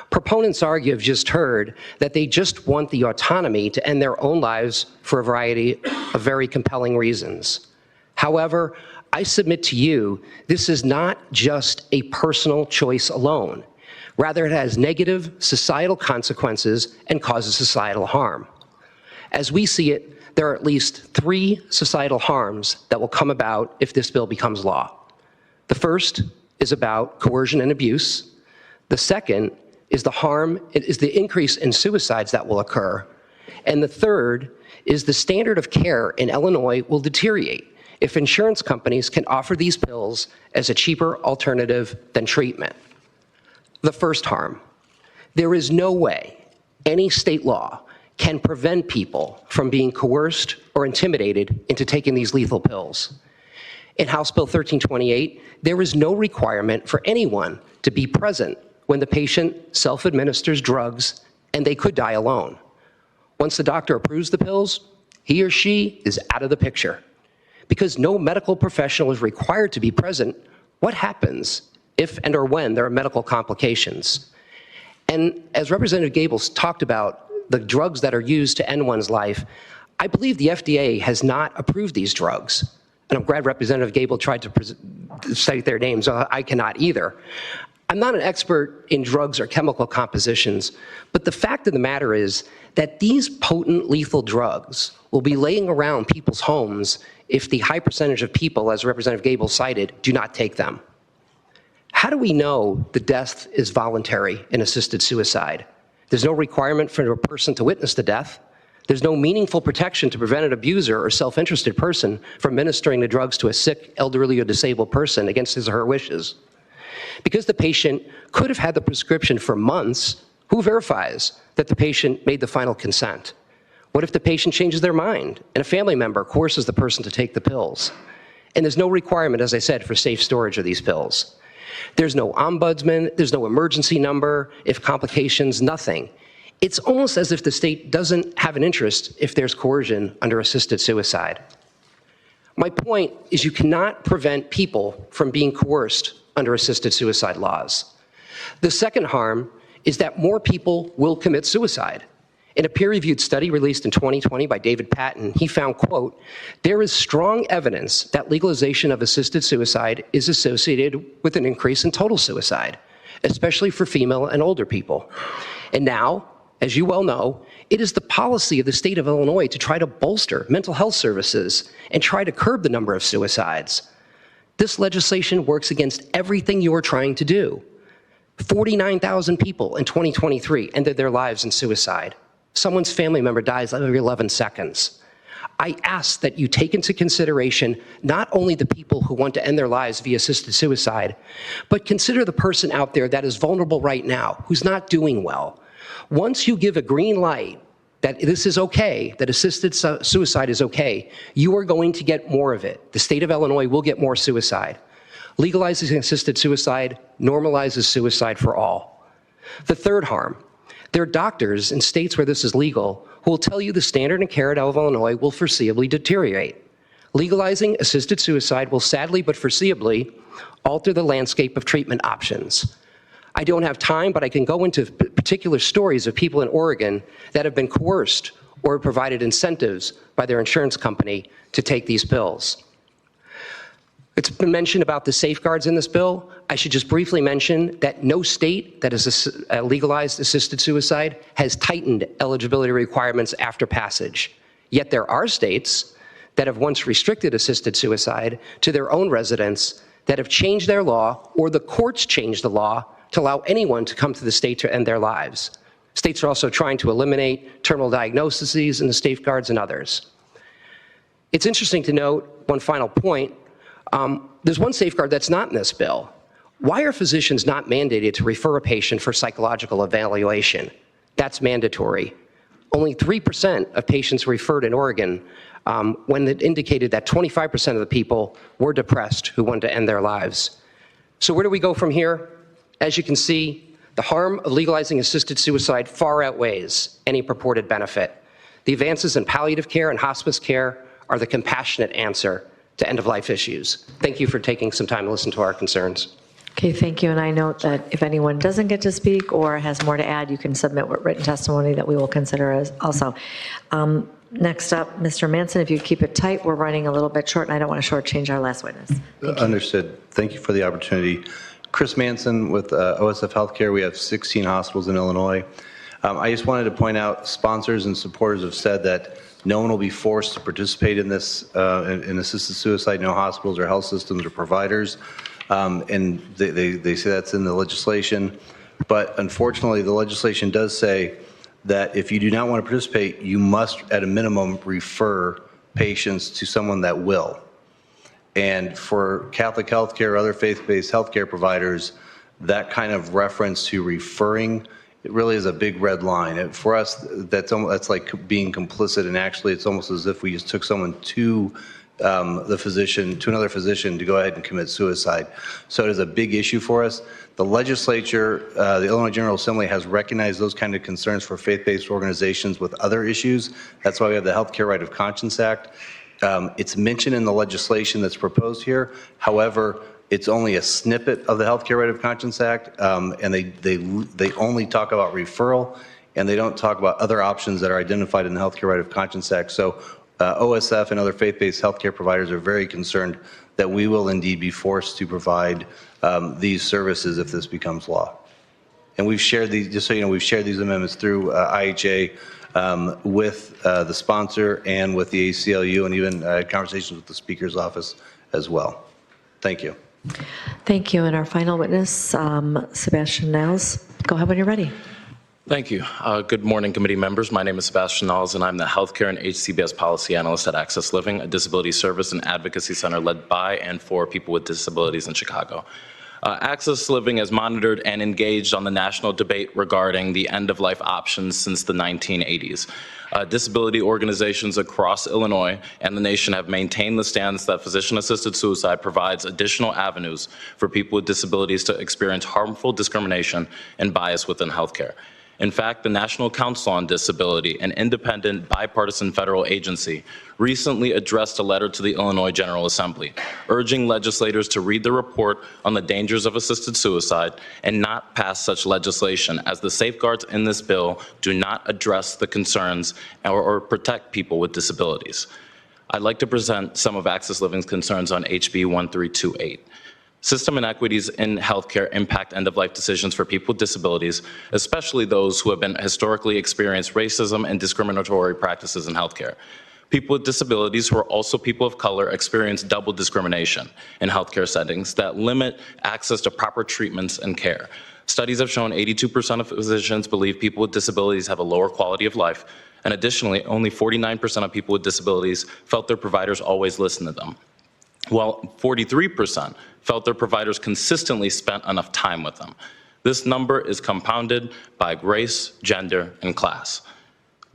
Proponents argue, have just heard, that they just want the autonomy to end their own lives for a variety of very compelling reasons. However, I submit to you, this is not just a personal choice alone. Rather, it has negative societal consequences and causes societal harm. As we see it, there are at least 3 societal harms that will come about if this bill becomes law. The first is about coercion and abuse. The second is the increase in suicides that will occur. And the third is the standard of care in Illinois will deteriorate if insurance companies can offer these pills as a cheaper alternative than treatment. The first harm, there is no way any state law can prevent people from being coerced or intimidated into taking these lethal pills. In House Bill 1328, there is no requirement for anyone to be present when the patient self-administers drugs, and they could die alone. Once the doctor approves the pills, he or she is out of the picture. Because no medical professional is required to be present, what happens if and or when there are medical complications? And as Representative Gables talked about the drugs that are used to end one's life, I believe the FDA has not approved these drugs. And I'm glad Representative Gable tried to cite their names. I cannot either. I'm not an expert in drugs or chemical compositions, but the fact of the matter is that these potent lethal drugs will be laying around people's homes if the high percentage of people, as Representative Gable cited, do not take them. How do we know the death is voluntary in assisted suicide? There's no requirement for a person to witness the death. There's no meaningful protection to prevent an abuser or self-interested person from administering the drugs to a sick, elderly, or disabled person against his or her wishes. Because the patient could have had the prescription for months, who verifies that the patient made the final consent? What if the patient changes their mind and a family member coerces the person to take the pills? And there's no requirement, as I said, for safe storage of these pills. There's no ombudsman, there's no emergency number, if complications, nothing. It's almost as if the state doesn't have an interest if there's coercion under assisted suicide. My point is you cannot prevent people from being coerced under assisted suicide laws. The second harm is that more people will commit suicide. In a peer-reviewed study released in 2020 by David Patton, he found, quote, "There is strong evidence that legalization of assisted suicide is associated with an increase in total suicide, especially for female and older people. And now, as you well know, it is the policy of the state of Illinois to try to bolster mental health services and try to curb the number of suicides. This legislation works against everything you are trying to do. 49,000 people in 2023 ended their lives in suicide. Someone's family member dies every 11 seconds. I ask that you take into consideration not only the people who want to end their lives via assisted suicide, but consider the person out there that is vulnerable right now, who's not doing well. Once you give a green light that this is okay, that assisted suicide is okay, you are going to get more of it. The state of Illinois will get more suicide. Legalizing assisted suicide normalizes suicide for all. The third harm, there are doctors in states where this is legal who will tell you the standard of care at Illinois will foreseeably deteriorate. Legalizing assisted suicide will sadly but foreseeably alter the landscape of treatment options. I don't have time, but I can go into particular stories of people in Oregon that have been coerced or provided incentives by their insurance company to take these pills. It's been mentioned about the safeguards in this bill. I should just briefly mention that no state that has legalized assisted suicide has tightened eligibility requirements after passage. Yet there are states that have once restricted assisted suicide to their own residents that have changed their law, or the courts changed the law to allow anyone to come to the state to end their lives. States are also trying to eliminate terminal diagnoses and the safeguards and others. It's interesting to note, one final point, there's one safeguard that's not in this bill. Why are physicians not mandated to refer a patient for psychological evaluation? That's mandatory. Only 3% of patients referred in Oregon when it indicated that 25% of the people were depressed who wanted to end their lives. So where do we go from here? As you can see, the harm of legalizing assisted suicide far outweighs any purported benefit. The advances in palliative care and hospice care are the compassionate answer to end-of-life issues. Thank you for taking some time to listen to our concerns. Okay, thank you. And I note that if anyone doesn't get to speak or has more to add, you can submit written testimony that we will consider as also. Next up, Mr. Manson, if you keep it tight, we're running a little bit short, and I don't want to shortchange our last witness. Understood. Thank you for the opportunity. Chris Manson with OSF Healthcare. We have 16 hospitals in Illinois. I just wanted to point out, sponsors and supporters have said that no one will be forced to participate in this, in assisted suicide, no hospitals or health systems or providers. And they say that's in the legislation. But unfortunately, the legislation does say that if you do not want to participate, you must, at a minimum, refer patients to someone that will. And for Catholic healthcare or other faith-based healthcare providers, that kind of reference to referring, it really is a big red line. And for us, that's like being complicit, and actually it's almost as if we just took someone to the physician, to another physician, to go ahead and commit suicide. So it is a big issue for us. The legislature, the Illinois General Assembly, has recognized those kind of concerns for faith-based organizations with other issues. That's why we have the Healthcare Right of Conscience Act. It's mentioned in the legislation that's proposed here. However, it's only a snippet of the Healthcare Right of Conscience Act, and they only talk about referral, and they don't talk about other options that are identified in the Healthcare Right of Conscience Act. So OSF and other faith-based healthcare providers are very concerned that we will indeed be forced to provide these services if this becomes law. And we've shared these, just so you know, we've shared these amendments through IHA with the sponsor and with the ACLU, and even conversations with the Speaker's office as well. Thank you. Thank you. And our final witness, Sebastian Niles. Go ahead when you're ready. Thank you. Good morning, committee members. My name is Sebastian Niles, and I'm the Healthcare and HCBS Policy Analyst at Access Living, a disability service and advocacy center led by and for people with disabilities in Chicago. Access Living has monitored and engaged on the national debate regarding the end-of-life options since the 1980s. Disability organizations across Illinois and the nation have maintained the stance that physician-assisted suicide provides additional avenues for people with disabilities to experience harmful discrimination and bias within healthcare. In fact, the National Council on Disability, an independent bipartisan federal agency, recently addressed a letter to the Illinois General Assembly, urging legislators to read the report on the dangers of assisted suicide and not pass such legislation, as the safeguards in this bill do not address the concerns or protect people with disabilities. I'd like to present some of Access Living's concerns on HB 1328. System inequities in healthcare impact end-of-life decisions for people with disabilities, especially those who have been historically experienced racism and discriminatory practices in healthcare. People with disabilities who are also people of color experience double discrimination in healthcare settings that limit access to proper treatments and care. Studies have shown 82% of physicians believe people with disabilities have a lower quality of life, and additionally, only 49% of people with disabilities felt their providers always listen to them, while 43% felt their providers consistently spent enough time with them. This number is compounded by race, gender, and class.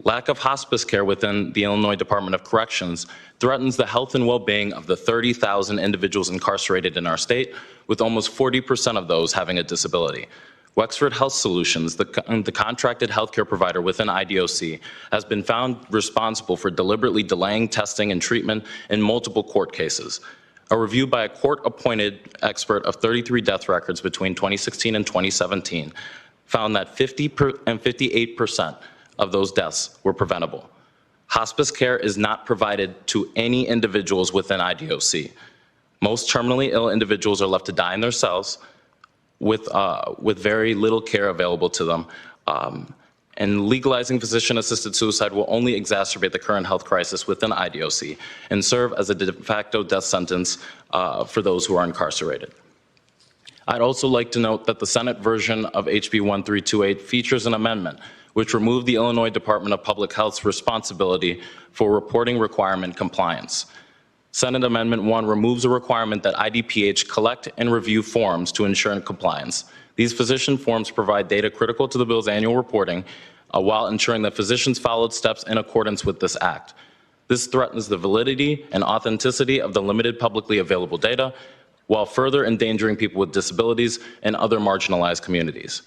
Lack of hospice care within the Illinois Department of Corrections threatens the health and well-being of the 30,000 individuals incarcerated in our state, with almost 40% of those having a disability. Wexford Health Solutions, the contracted healthcare provider within IDOC, has been found responsible for deliberately delaying testing and treatment in multiple court cases. A review by a court-appointed expert of 33 death records between 2016 and 2017 found that 50% and 58% of those deaths were preventable. Hospice care is not provided to any individuals within IDOC. Most terminally ill individuals are left to die in their cells with very little care available to them. And legalizing physician-assisted suicide will only exacerbate the current health crisis within IDOC and serve as a de facto death sentence for those who are incarcerated. I'd also like to note that the Senate version of HB 1328 features an amendment which removed the Illinois Department of Public Health's responsibility for reporting requirement compliance. Senate Amendment 1 removes a requirement that IDPH collect and review forms to ensure compliance. These physician forms provide data critical to the bill's annual reporting while ensuring that physicians followed steps in accordance with this act. This threatens the validity and authenticity of the limited publicly available data while further endangering people with disabilities and other marginalized communities.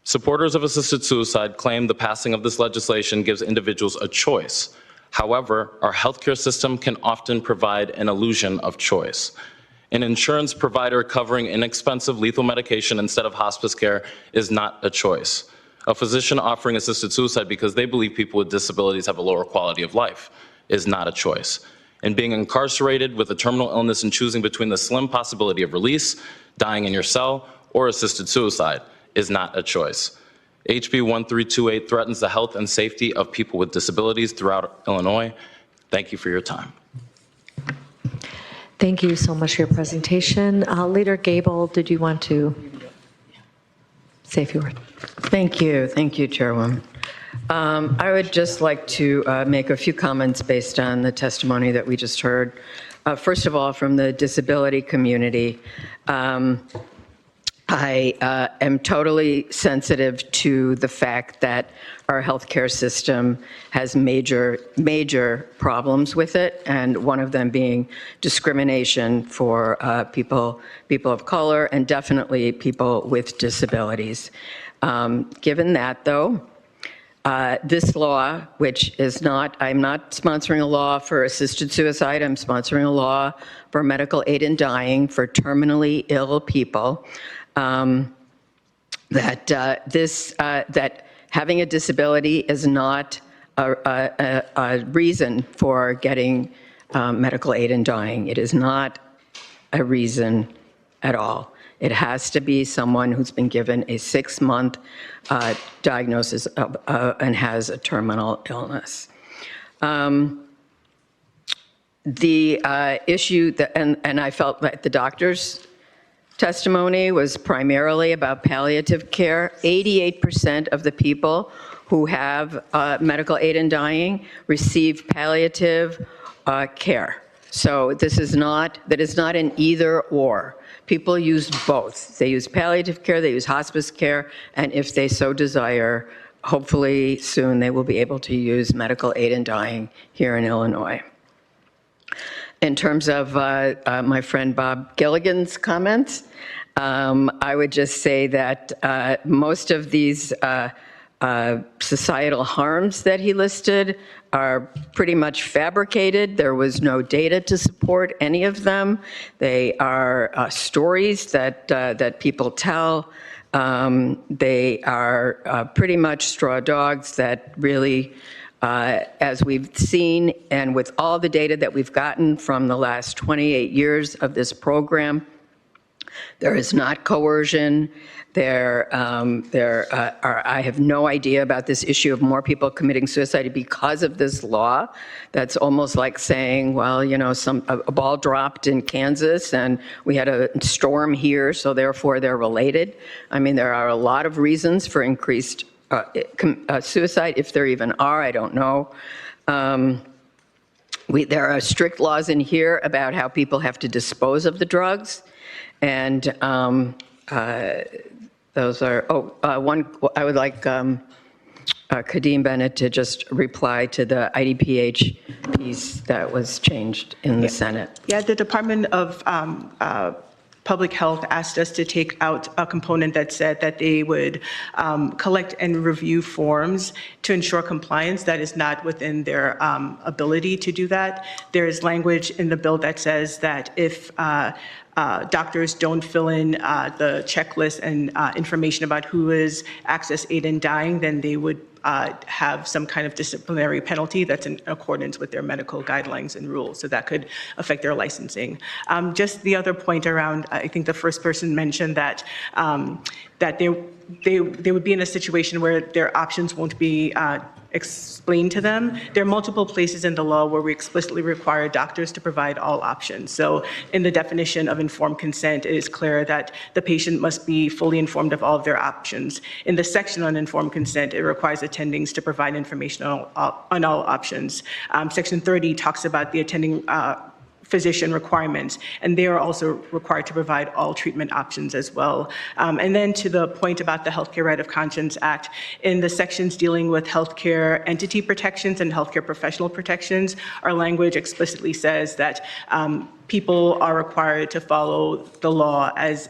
Supporters of assisted suicide claim the passing of this legislation gives individuals a choice. However, our healthcare system can often provide an illusion of choice. An insurance provider covering inexpensive lethal medication instead of hospice care is not a choice. A physician offering assisted suicide because they believe people with disabilities have a lower quality of life is not a choice. And being incarcerated with a terminal illness and choosing between the slim possibility of release, dying in your cell, or assisted suicide is not a choice. HB 1328 threatens the health and safety of people with disabilities throughout Illinois. Thank you for your time. Thank you so much for your presentation. Leader Gable, did you want to say a few words? Thank you, Chairwoman. I would just like to make a few comments based on the testimony that we just heard. First of all, from the disability community, I am totally sensitive to the fact that our healthcare system has major problems with it, and one of them being discrimination for people of color and definitely people with disabilities. Given that, though, this law, which is not, I'm not sponsoring a law for assisted suicide, I'm sponsoring a law for medical aid in dying for terminally ill people, that having a disability is not a reason for getting medical aid in dying. It is not a reason at all. It has to be someone who's been given a 6-month diagnosis of, and has a terminal illness. The issue, and I felt that the doctor's testimony was primarily about palliative care. 88% of the people who have medical aid in dying receive palliative care. So that is not an either or. People use both. They use palliative care, they use hospice care, and if they so desire, hopefully soon they will be able to use medical aid in dying here in Illinois. In terms of my friend Bob Gilligan's comments, I would just say that most of these societal harms that he listed are pretty much fabricated. There was no data to support any of them. They are stories that people tell. They are pretty much straw dogs that really, as we've seen, and with all the data that we've gotten from the last 28 years of this program, there is not coercion. I have no idea about this issue of more people committing suicide because of this law. That's almost like saying, well, you know, a ball dropped in Kansas and we had a storm here, so therefore they're related. I mean, there are a lot of reasons for increased suicide, if there even are, I don't know. There are strict laws in here about how people have to dispose of the drugs. And those are, one, I would like Kadeen Bennett to just reply to the IDPH piece that was changed in the Senate. Yeah, the Department of Public Health asked us to take out a component that said that they would collect and review forms to ensure compliance. That is not within their ability to do that. There is language in the bill that says that if doctors don't fill in the checklist and information about who is access aid in dying, then they would have some kind of disciplinary penalty that's in accordance with their medical guidelines and rules. So that could affect their licensing. Just the other point around, I think the first person mentioned that that they would be in a situation where their options won't be explained to them. There are multiple places in the law where we explicitly require doctors to provide all options. So in the definition of informed consent, it is clear that the patient must be fully informed of all of their options. In the section on informed consent, it requires attendings to provide information on all options. Section 30 talks about the attending physician requirements, and they are also required to provide all treatment options as well. And then to the point about the Healthcare Right of Conscience Act, in the sections dealing with healthcare entity protections and healthcare professional protections, our language explicitly says that people are required to follow the law as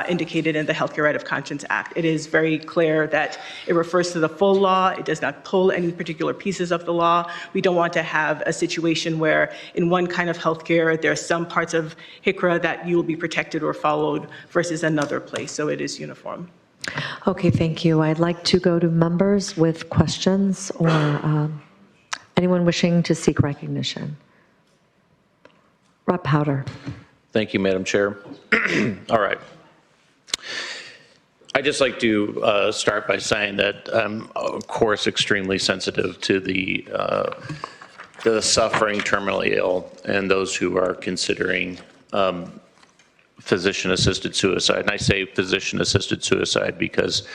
indicated in the Healthcare Right of Conscience Act. It is very clear that it refers to the full law. It does not pull any particular pieces of the law. We don't want to have a situation where in one kind of healthcare, there are some parts of HCRA that you will be protected or followed versus another place. So it is uniform. Okay, thank you. I'd like to go to members with questions or anyone wishing to seek recognition. Rep. Powder. Thank you, Madam Chair. All right. I'd just like to start by saying that I'm, of course, extremely sensitive to the suffering, terminally ill, and those who are considering physician-assisted suicide. And I say physician-assisted suicide because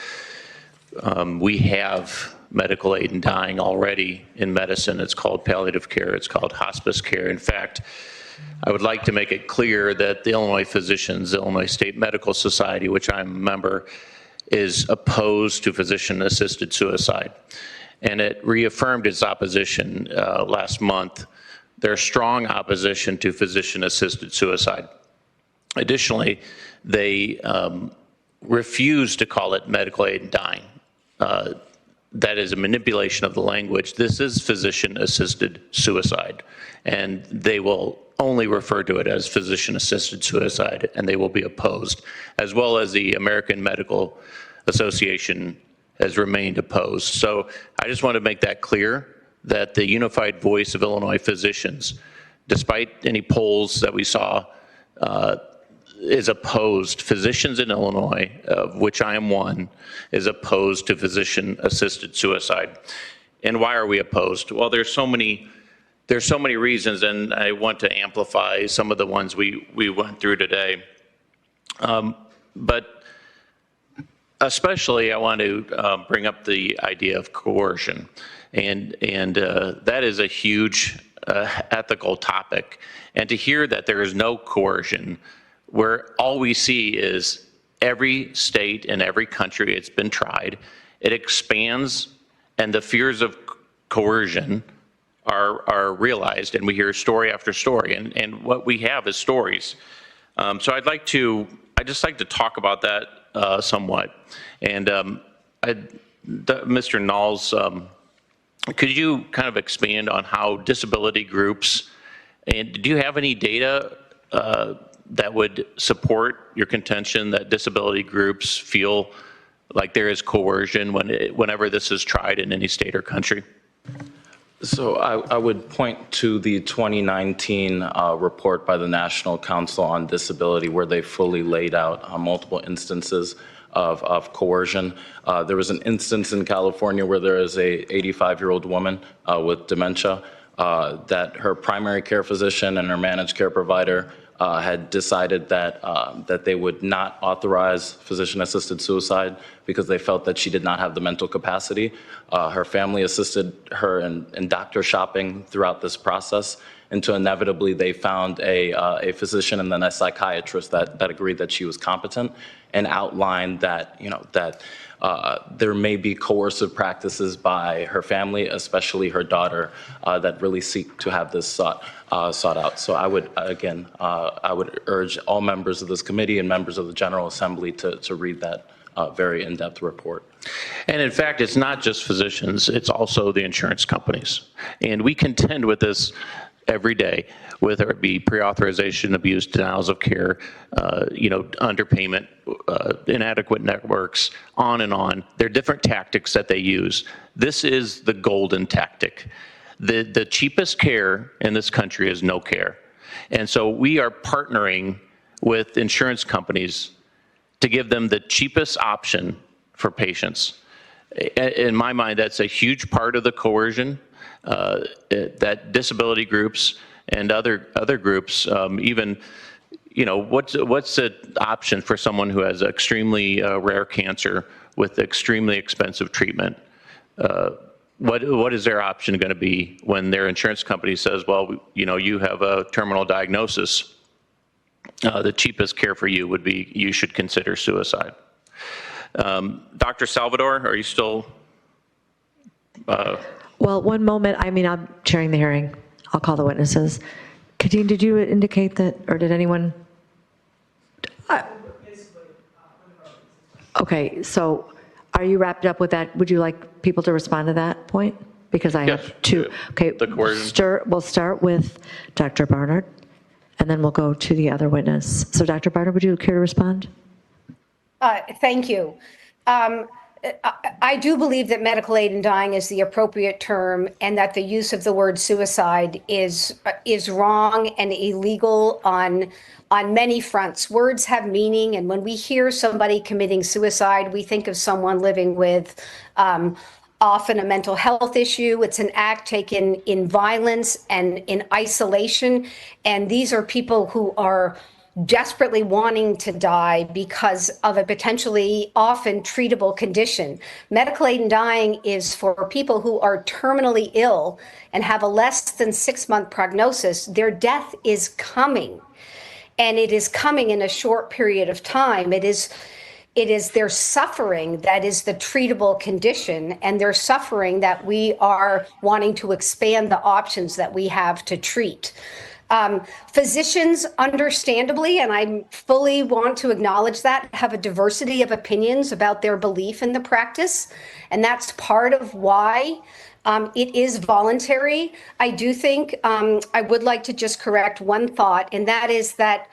we have medical aid in dying already in medicine. It's called palliative care. It's called hospice care. In fact, I would like to make it clear that the Illinois Physicians, the Illinois State Medical Society, which I'm a member, is opposed to physician-assisted suicide. And it reaffirmed its opposition last month, their strong opposition to physician-assisted suicide. Additionally, they refuse to call it medical aid in dying. That is a manipulation of the language. This is physician-assisted suicide, and they will only refer to it as physician-assisted suicide, and they will be opposed, as well as the American Medical Association has remained opposed. So I just want to make that clear, that the unified voice of Illinois physicians, despite any polls that we saw, is opposed. Physicians in Illinois, of which I am one, is opposed to physician-assisted suicide. And why are we opposed? Well, there's so many reasons, and I want to amplify some of the ones we went through today. But especially, I want to bring up the idea of coercion, and that is a huge ethical topic. And to hear that there is no coercion, where all we see is every state and every country, it's been tried, it expands, and the fears of coercion are realized, and we hear story after story, and what we have is stories. So I'd just like to talk about that somewhat, and Mr. Knowles, could you kind of expand on how disability groups, and do you have any data that would support your contention that disability groups feel like there is coercion whenever this is tried in any state or country? So I would point to the 2019 report by the National Council on Disability, where they fully laid out multiple instances of coercion. There was an instance in California where there is a 85-year-old woman with dementia that her primary care physician and her managed care provider had decided that they would not authorize physician-assisted suicide because they felt that she did not have the mental capacity. Her family assisted her in doctor shopping throughout this process, until inevitably they found a physician and then a psychiatrist that agreed that she was competent, and outlined that, there may be coercive practices by her family, especially her daughter, that really seek to have this sought out. So I would, again, I would urge all members of this committee and members of the General Assembly to read that very in-depth report. And in fact, it's not just physicians, it's also the insurance companies. And we contend with this every day, whether it be pre-authorization abuse, denials of care, underpayment, inadequate networks, on and on. There are different tactics that they use. This is the golden tactic. The cheapest care in this country is no care. And so we are partnering with insurance companies to give them the cheapest option for patients. In my mind, that's a huge part of the coercion that disability groups and other groups, even, what's the option for someone who has extremely rare cancer with extremely expensive treatment? What is their option going to be when their insurance company says, well, you have a terminal diagnosis? The cheapest care for you would be, you should consider suicide. Dr. Salvador, are you still? Well, one moment. I'm chairing the hearing. I'll call the witnesses. Kadeen, did you indicate that, or did anyone? Okay, so are you wrapped up with that? Would you like people to respond to that point? Because I have two. Okay, the coercion. we'll start with Dr. Barnard, and then we'll go to the other witness. So Dr. Barnard, would you care to respond? Thank you. I do believe that medical aid in dying is the appropriate term, and that the use of the word suicide is wrong and illegal on many fronts. Words have meaning, and when we hear somebody committing suicide, we think of someone living with often a mental health issue. It's an act taken in violence and in isolation, and these are people who are desperately wanting to die because of a potentially often treatable condition. Medical aid in dying is for people who are terminally ill and have a less than 6-month prognosis. Their death is coming, and it is coming in a short period of time. It is their suffering that is the treatable condition, and their suffering that we are wanting to expand the options that we have to treat. Physicians, understandably, and I fully want to acknowledge that, have a diversity of opinions about their belief in the practice, and that's part of why it is voluntary. I do think I would like to just correct one thought, and that is that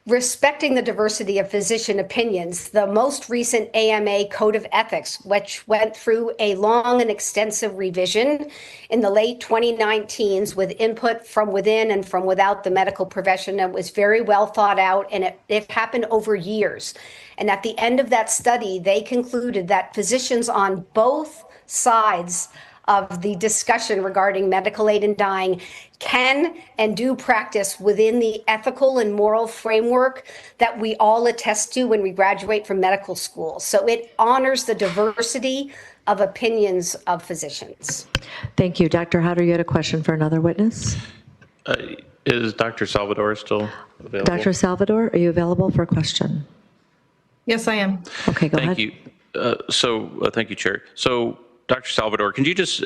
respecting the diversity of physician opinions, the most recent AMA Code of Ethics, which went through a long and extensive revision in the late 2019s with input from within and from without the medical profession, and was very well thought out, and it happened over years. And at the end of that study, they concluded that physicians on both sides of the discussion regarding medical aid in dying can and do practice within the ethical and moral framework that we all attest to when we graduate from medical school. So it honors the diversity of opinions of physicians. Thank you. Dr. Hutter, you had a question for another witness? Is Dr. Salvador still available? Dr. Salvador, are you available for a question? Yes, I am. Okay, go ahead. Thank you. Thank you, Chair. So, Dr. Salvador, can you just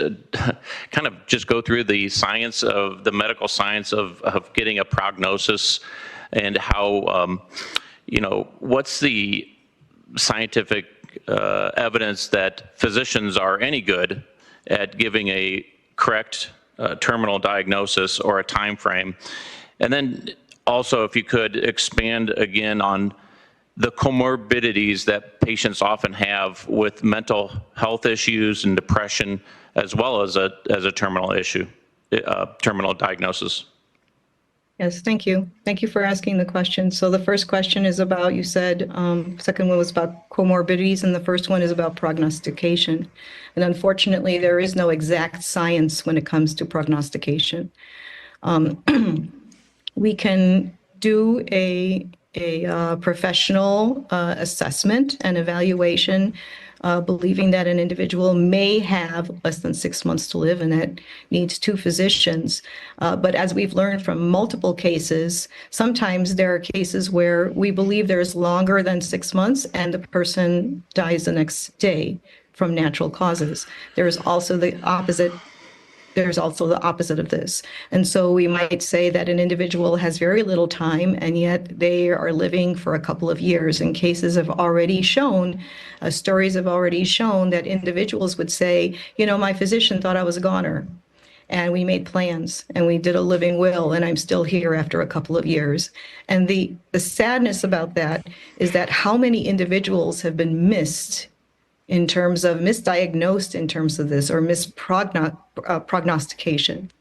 kind of just go through the science of the medical science of getting a prognosis, and how, what's the scientific evidence that physicians are any good at giving a correct terminal diagnosis or a time frame. And then also, if you could expand again on the comorbidities that patients often have with mental health issues and depression, as well as a terminal issue, terminal diagnosis. Yes, thank you. Thank you for asking the question. So the first question is about, you said, second one was about comorbidities, and the first one is about prognostication. And unfortunately, there is no exact science when it comes to prognostication. We can do a professional assessment and evaluation, believing that an individual may have less than 6 months to live and that needs 2 physicians. But as we've learned from multiple cases, sometimes there are cases where we believe there's longer than 6 months and the person dies the next day from natural causes. There's also the opposite of this. And so we might say that an individual has very little time, and yet they are living for a couple of years. And cases have already shown, stories have already shown that individuals would say, you know, my physician thought I was a goner. And we made plans and we did a living will, and I'm still here after a couple of years. And the sadness about that is that how many individuals have been missed in terms of misdiagnosed in terms of this, or prognostication.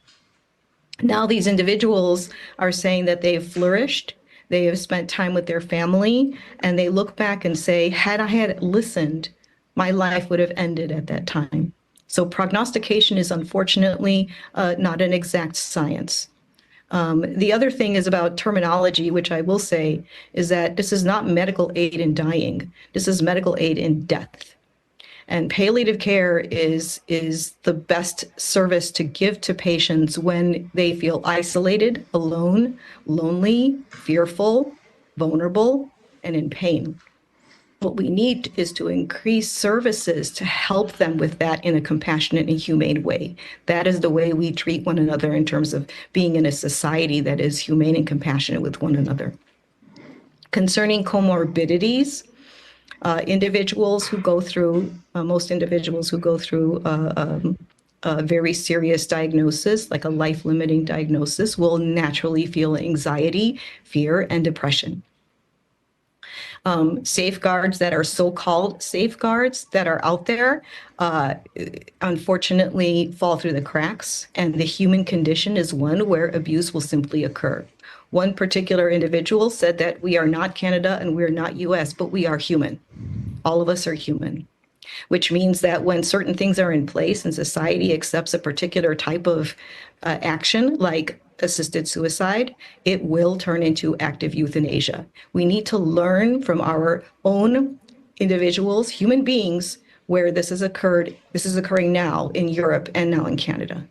Now these individuals are saying that they've flourished, they have spent time with their family, and they look back and say, had I had listened, my life would have ended at that time. So prognostication is unfortunately not an exact science. The other thing is about terminology, which I will say is that this is not medical aid in dying. This is medical aid in death. And palliative care is the best service to give to patients when they feel isolated, alone, lonely, fearful, vulnerable, and in pain. What we need is to increase services to help them with that in a compassionate and humane way. That is the way we treat one another in terms of being in a society that is humane and compassionate with one another. Concerning comorbidities, individuals who go through, most individuals who go through a very serious diagnosis, like a life-limiting diagnosis, will naturally feel anxiety, fear, and depression. Safeguards that are so-called safeguards that are out there, unfortunately, fall through the cracks, and the human condition is one where abuse will simply occur. One particular individual said that we are not Canada and we're not US, but we are human. All of us are human, which means that when certain things are in place and society accepts a particular type of action, like assisted suicide, it will turn into active euthanasia. We need to learn from our own individuals, human beings, where this has occurred. This is occurring now in Europe and now in Canada.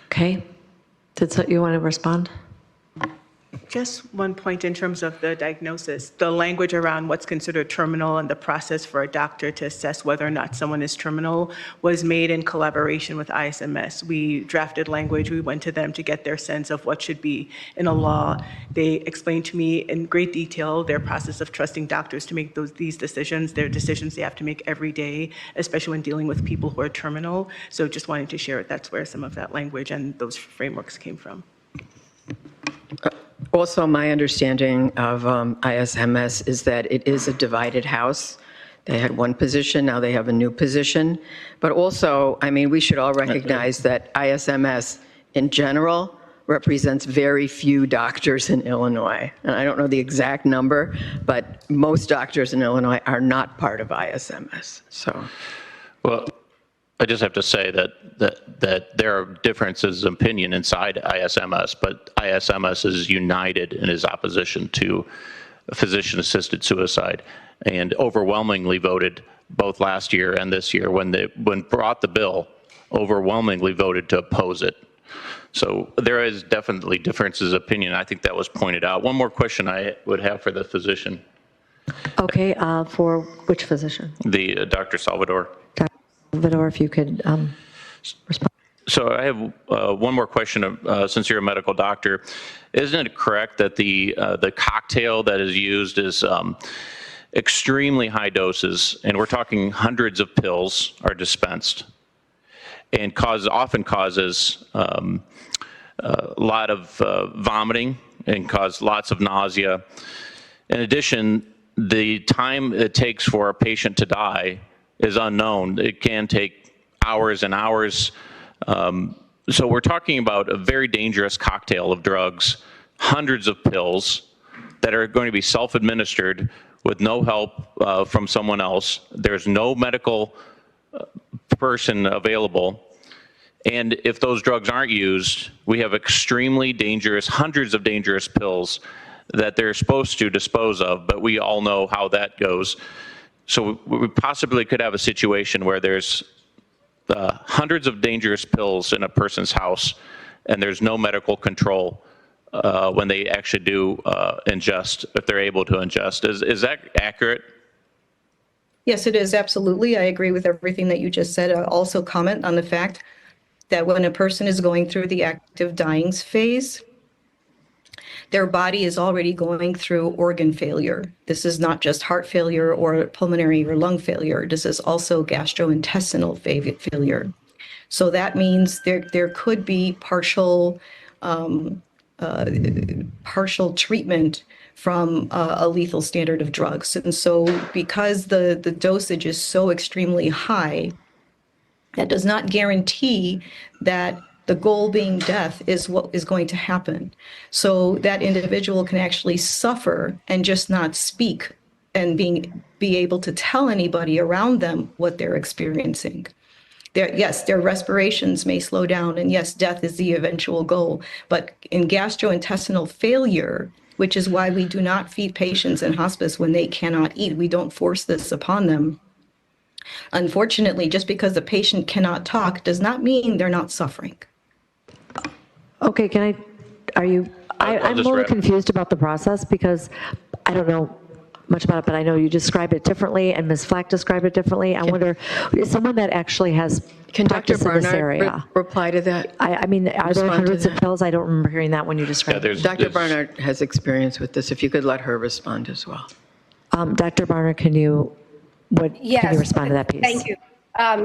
Okay. Did you want to respond? Just one point in terms of the diagnosis, the language around what's considered terminal and the process for a doctor to assess whether or not someone is terminal was made in collaboration with ISMS. We drafted language, we went to them to get their sense of what should be in a law. They explained to me in great detail their process of trusting doctors to make these decisions. They're decisions they have to make every day, especially when dealing with people who are terminal. So just wanted to share it. That's where some of that language and those frameworks came from. Also, my understanding of ISMS is that it is a divided house. They had one position, now they have a new position. But also, I mean, we should all recognize that ISMS in general represents very few doctors in Illinois. And I don't know the exact number, but most doctors in Illinois are not part of ISMS. So, well, I just have to say that there are differences of opinion inside ISMS, but ISMS is united in its opposition to physician-assisted suicide, and overwhelmingly voted both last year and this year when brought the bill, overwhelmingly voted to oppose it. So there is definitely differences of opinion. I think that was pointed out. One more question I would have for the physician. Okay, for which physician? The Dr. Salvador. Salvador, if you could respond. So I have one more question. Since you're a medical doctor, isn't it correct that the cocktail that is used is extremely high doses, and we're talking hundreds of pills are dispensed, and often causes a lot of vomiting and cause lots of nausea. In addition, the time it takes for a patient to die is unknown. It can take hours and hours. So we're talking about a very dangerous cocktail of drugs, hundreds of pills that are going to be self-administered with no help from someone else. There's no medical person available. And if those drugs aren't used, we have extremely dangerous, hundreds of dangerous pills that they're supposed to dispose of, but we all know how that goes. So we possibly could have a situation where there's hundreds of dangerous pills in a person's house, and there's no medical control when they actually do ingest, if they're able to ingest. Is that accurate? Yes, it is, absolutely. I agree with everything that you just said. I'll also comment on the fact that when a person is going through the active dying phase, their body is already going through organ failure. This is not just heart failure or pulmonary or lung failure. This is also gastrointestinal failure. So that means there could be partial treatment from a lethal standard of drugs. And so because the dosage is so extremely high, that does not guarantee that the goal being death is what is going to happen. So that individual can actually suffer and just not speak and be able to tell anybody around them what they're experiencing. Yes, their respirations may slow down, and yes, death is the eventual goal. But in gastrointestinal failure, which is why we do not feed patients in hospice when they cannot eat, we don't force this upon them. Unfortunately, just because the patient cannot talk does not mean they're not suffering. Okay, I'm a little confused about the process because I don't know much about it, but I know you describe it differently and Ms. Flack described it differently. I wonder, is someone that actually has practice in this area? Reply to that? I mean, are there hundreds of pills? I don't remember hearing that when you described it. Dr. Barnard has experience with this. If you could let her respond as well. Dr. Barnard, can you respond to that piece? Thank you.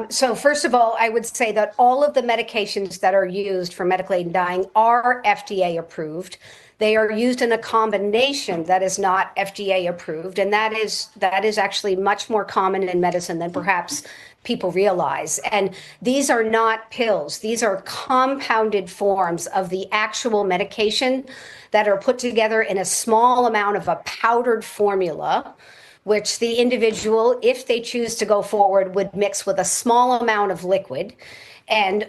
So first of all, I would say that all of the medications that are used for medical aid in dying are FDA approved. They are used in a combination that is not FDA approved, and that is actually much more common in medicine than perhaps people realize. And these are not pills. These are compounded forms of the actual medication that are put together in a small amount of a powdered formula, which the individual, if they choose to go forward, would mix with a small amount of liquid and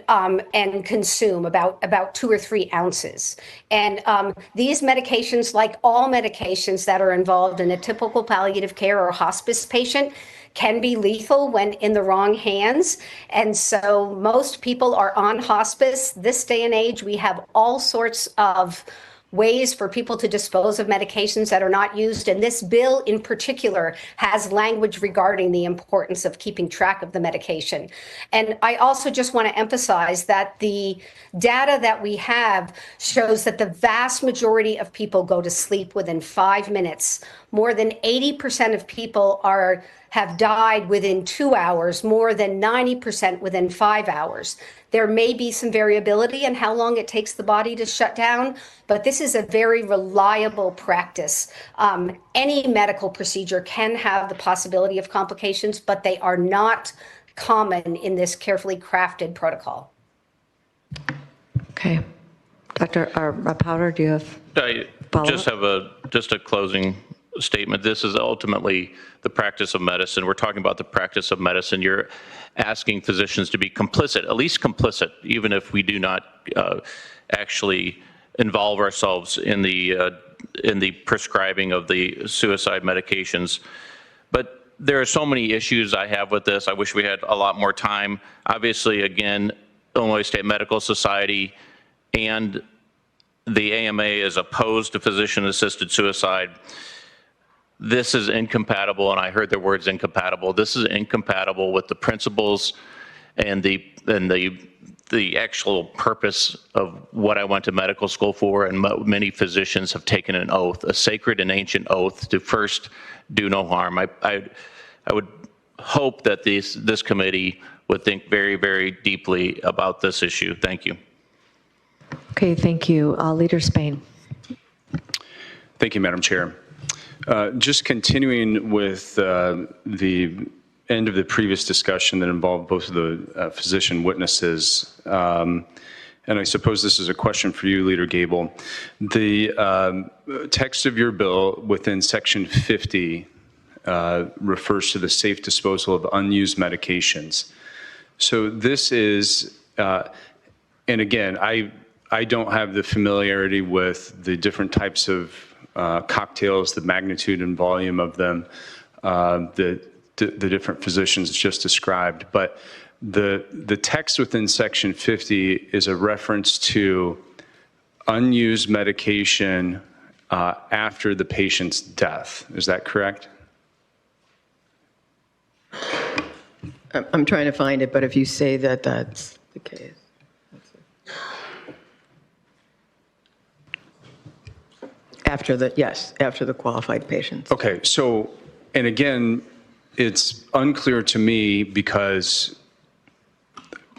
consume about 2 or 3 ounces. And these medications, like all medications that are involved in a typical palliative care or hospice patient, can be lethal when in the wrong hands. And so most people are on hospice. This day and age, we have all sorts of ways for people to dispose of medications that are not used. And this bill in particular has language regarding the importance of keeping track of the medication. And I also just want to emphasize that the data that we have shows that the vast majority of people go to sleep within 5 minutes. More than 80% of people have died within 2 hours, more than 90% within 5 hours. There may be some variability in how long it takes the body to shut down, but this is a very reliable practice. Any medical procedure can have the possibility of complications, but they are not common in this carefully crafted protocol. Okay. Dr. Powder, do you have I just have a closing statement. This is ultimately the practice of medicine. We're talking about the practice of medicine. You're asking physicians to be complicit, at least complicit, even if we do not actually involve ourselves in the prescribing of the suicide medications. But there are so many issues I have with this. I wish we had a lot more time. Obviously, again, Illinois State Medical Society and the AMA is opposed to physician-assisted suicide. This is incompatible, and I heard the words incompatible. This is incompatible with the principles and the the actual purpose of what I went to medical school for, and many physicians have taken an oath, a sacred and ancient oath to first do no harm. I would hope that this committee would think very, very deeply about this issue. Thank you. Okay, thank you. Leader Spain. Thank you, Madam Chair. Just continuing with the end of the previous discussion that involved both of the physician witnesses, and I suppose this is a question for you, Leader Gable. The text of your bill within Section 50 refers to the safe disposal of unused medications. So this is, and again, I don't have the familiarity with the different types of cocktails, the magnitude and volume of them, the different physicians just described, but the text within Section 50 is a reference to unused medication after the patient's death. Is that correct? I'm trying to find it, but if you say that that's the case. After the qualified patients. Okay, so, and again, it's unclear to me because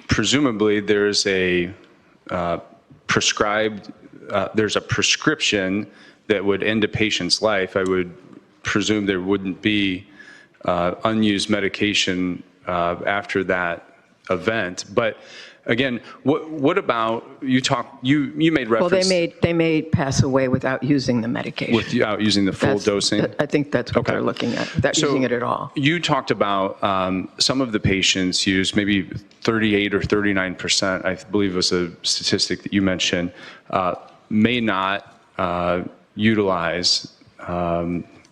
presumably there's a there's a prescription that would end a patient's life. I would presume there wouldn't be unused medication after that event. But again, what about you made reference? Well, they may pass away without using the medication. Without using the full dosing? I think that's what they're looking at, without using it at all. You talked about some of the patients used, maybe 38 or 39%, I believe was a statistic that you mentioned, may not utilize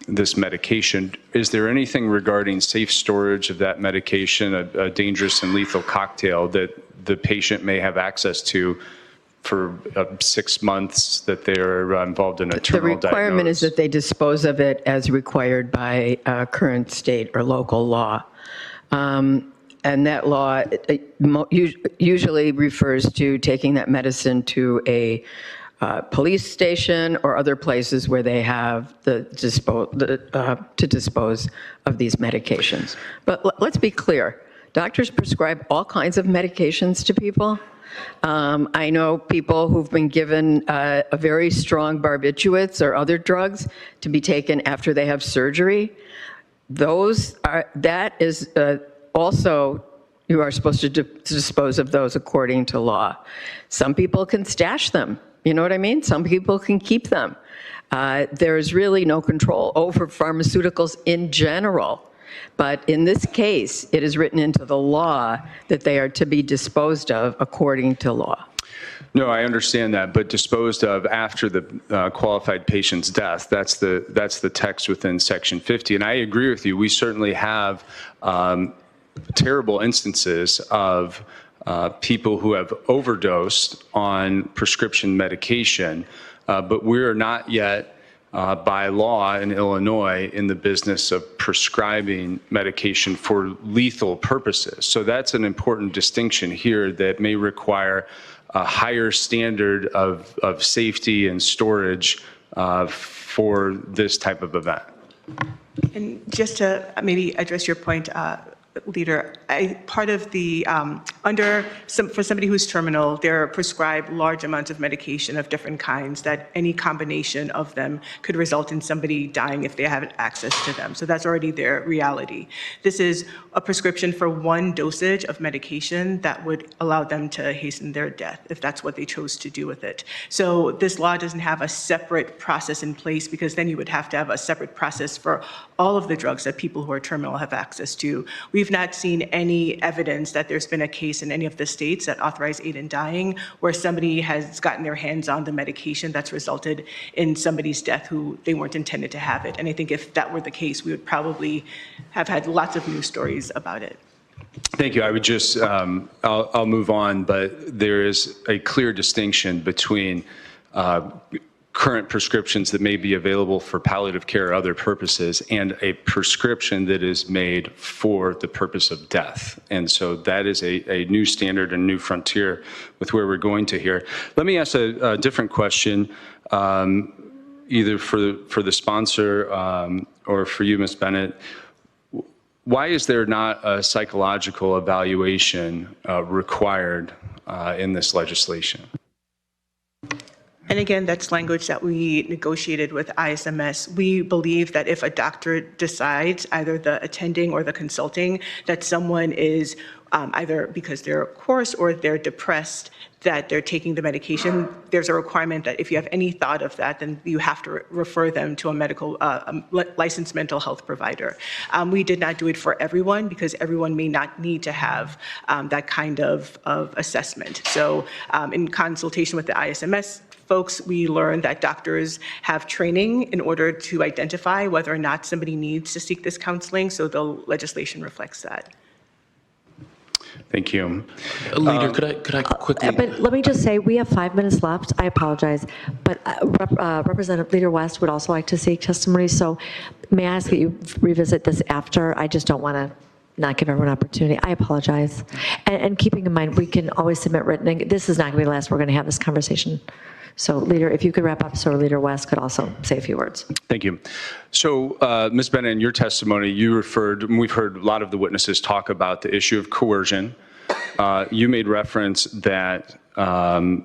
this medication. Is there anything regarding safe storage of that medication, a dangerous and lethal cocktail that the patient may have access to for 6 months that they're involved in a terminal diagnosis? The requirement is that they dispose of it as required by current state or local law. And that law usually refers to taking that medicine to a police station or other places where they have to dispose of these medications. But let's be clear. Doctors prescribe all kinds of medications to people. I know people who've been given a very strong barbiturates or other drugs to be taken after they have surgery. That is also, you are supposed to dispose of those according to law. Some people can stash them. You know what I mean? Some people can keep them. There's really no control over pharmaceuticals in general. But in this case, it is written into the law that they are to be disposed of according to law. No, I understand that, but disposed of after the qualified patient's death, that's the text within Section 50. And I agree with you. We certainly have terrible instances of people who have overdosed on prescription medication, but we're not yet, by law in Illinois, in the business of prescribing medication for lethal purposes. So that's an important distinction here that may require a higher standard of safety and storage for this type of event. And just to maybe address your point, Leader, part of the, for somebody who's terminal, they're prescribed large amounts of medication of different kinds that any combination of them could result in somebody dying if they haven't access to them. So that's already their reality. This is a prescription for one dosage of medication that would allow them to hasten their death if that's what they chose to do with it. So this law doesn't have a separate process in place because then you would have to have a separate process for all of the drugs that people who are terminal have access to. We've not seen any evidence that there's been a case in any of the states that authorize aid in dying where somebody has gotten their hands on the medication that's resulted in somebody's death who they weren't intended to have it. And I think if that were the case, we would probably have had lots of news stories about it. Thank you. I would just, I'll move on, but there is a clear distinction between current prescriptions that may be available for palliative care or other purposes, and a prescription that is made for the purpose of death. And so that is a new standard and new frontier with where we're going to here. Let me ask a different question, either for the sponsor or for you, Ms. Bennett. Why is there not a psychological evaluation required in this legislation? And again, that's language that we negotiated with ISMS. We believe that if a doctor decides, either the attending or the consulting, that someone is either because they're coarse or they're depressed, that they're taking the medication, there's a requirement that if you have any thought of that, then you have to refer them to a medical, licensed mental health provider. We did not do it for everyone because everyone may not need to have that kind of assessment. So in consultation with the ISMS folks, we learned that doctors have training in order to identify whether or not somebody needs to seek this counseling, so the legislation reflects that. Thank you. Leader, could I quickly? But let me just say, we have 5 minutes left. I apologize, but Representative Leader West would also like to seek testimony. So may I ask that you revisit this after? I just don't want to not give everyone an opportunity. I apologize. And keeping in mind, we can always submit written. This is not going to be the last we're going to have this conversation. So, Leader, if you could wrap up so Leader West could also say a few words. Thank you. So, Ms. Bennett, in your testimony, you referred, and we've heard a lot of the witnesses talk about the issue of coercion. You made reference that, and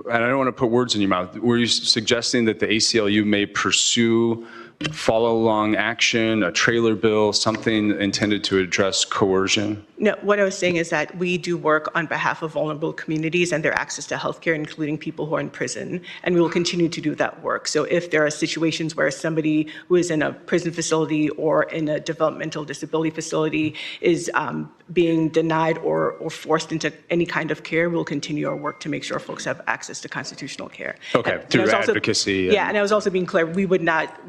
I don't want to put words in your mouth, were you suggesting that the ACLU may pursue follow-along action, a trailer bill, something intended to address coercion? No, what I was saying is that we do work on behalf of vulnerable communities and their access to healthcare, including people who are in prison, and we will continue to do that work. So if there are situations where somebody who is in a prison facility or in a developmental disability facility is being denied or forced into any kind of care, we'll continue our work to make sure folks have access to constitutional care. Okay, through advocacy. Yeah, and I was also being clear, we would not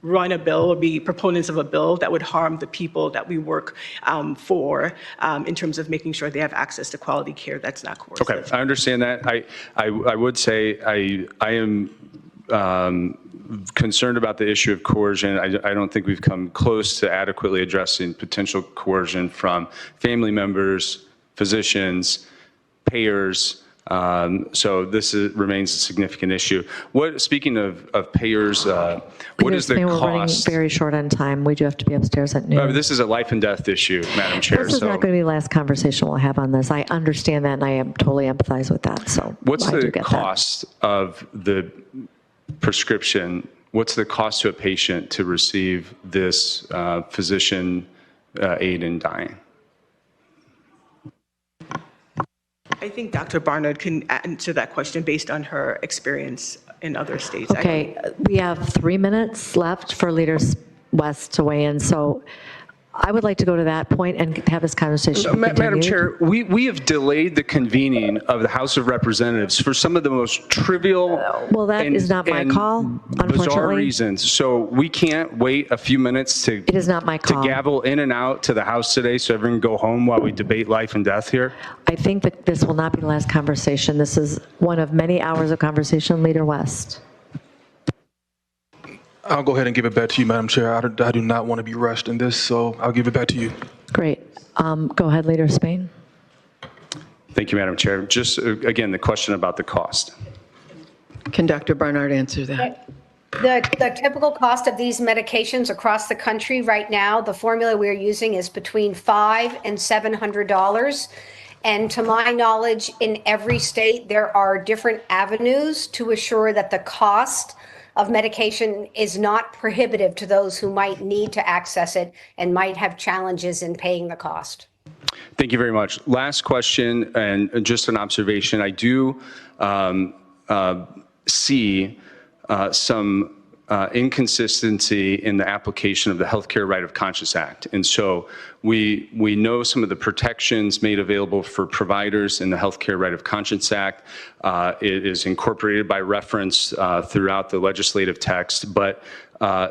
run a bill or be proponents of a bill that would harm the people that we work for in terms of making sure they have access to quality care that's not coercive. Okay, I understand that. I would say I am concerned about the issue of coercion. I don't think we've come close to adequately addressing potential coercion from family members, physicians, payers. So this remains a significant issue. Speaking of payers, what is the cost? We're running very short on time. We do have to be upstairs at noon. This is a life and death issue, Madam Chair. This is not going to be the last conversation we'll have on this. I understand that, and I am totally empathize with that. So what's the cost of the prescription? What's the cost to a patient to receive this physician aid in dying? I think Dr. Barnard can answer that question based on her experience in other states. Okay, we have 3 minutes left for Leaders West to weigh in. So I would like to go to that point and have this conversation Madam Chair, we have delayed the convening of the House of Representatives for some of the most trivial well, that is not my call, unfortunately. Bizarre reasons. So we can't wait a few minutes to it is not my call. To gavel in and out to the House today so everyone can go home while we debate life and death here? I think that this will not be the last conversation. This is one of many hours of conversation. Leader West. I'll go ahead and give it back to you, Madam Chair. I do not want to be rushed in this, so I'll give it back to you. Great. Go ahead, Leader Spain. Thank you, Madam Chair. Just, again, the question about the cost. Can Dr. Barnard answer that? The typical cost of these medications across the country right now, the formula we're using is between $500 and $700. And to my knowledge, in every state, there are different avenues to assure that the cost of medication is not prohibitive to those who might need to access it and might have challenges in paying the cost. Thank you very much. Last question, and just an observation. I do see some inconsistency in the application of the Healthcare Right of Conscience Act. And so we know some of the protections made available for providers in the Healthcare Right of Conscience Act. It is incorporated by reference throughout the legislative text, but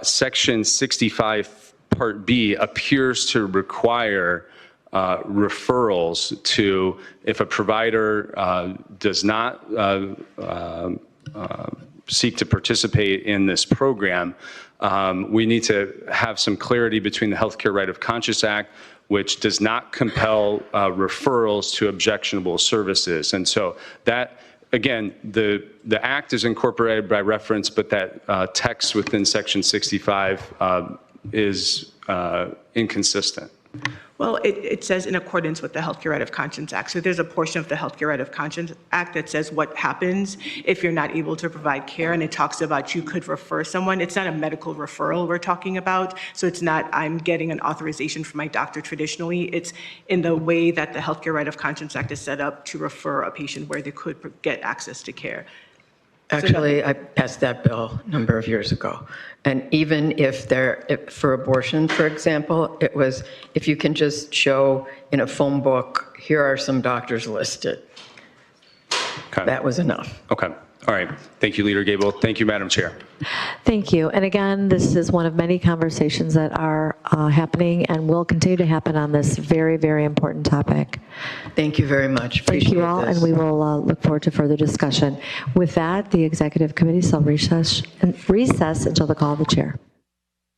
Section 65 Part B appears to require referrals to, if a provider does not seek to participate in this program, we need to have some clarity between the Healthcare Right of Conscience Act, which does not compel referrals to objectionable services. And so that, again, the act is incorporated by reference, but that text within Section 65 is inconsistent. Well, it says in accordance with the Healthcare Right of Conscience Act. So there's a portion of the Healthcare Right of Conscience Act that says what happens if you're not able to provide care, and it talks about you could refer someone. It's not a medical referral we're talking about, so it's not I'm getting an authorization from my doctor traditionally. It's in the way that the Healthcare Right of Conscience Act is set up to refer a patient where they could get access to care. Actually, I passed that bill a number of years ago. And even if for abortion, for example, it was, if you can just show in a phone book, here are some doctors listed. Okay. That was enough. Okay. All right. Thank you, Leader Gable. Thank you, Madam Chair. Thank you. And again, this is one of many conversations that are happening and will continue to happen on this very, very important topic. Thank you very much. Thank you all, this. and we will look forward to further discussion. With that, the Executive Committee shall recess until the call of the chair.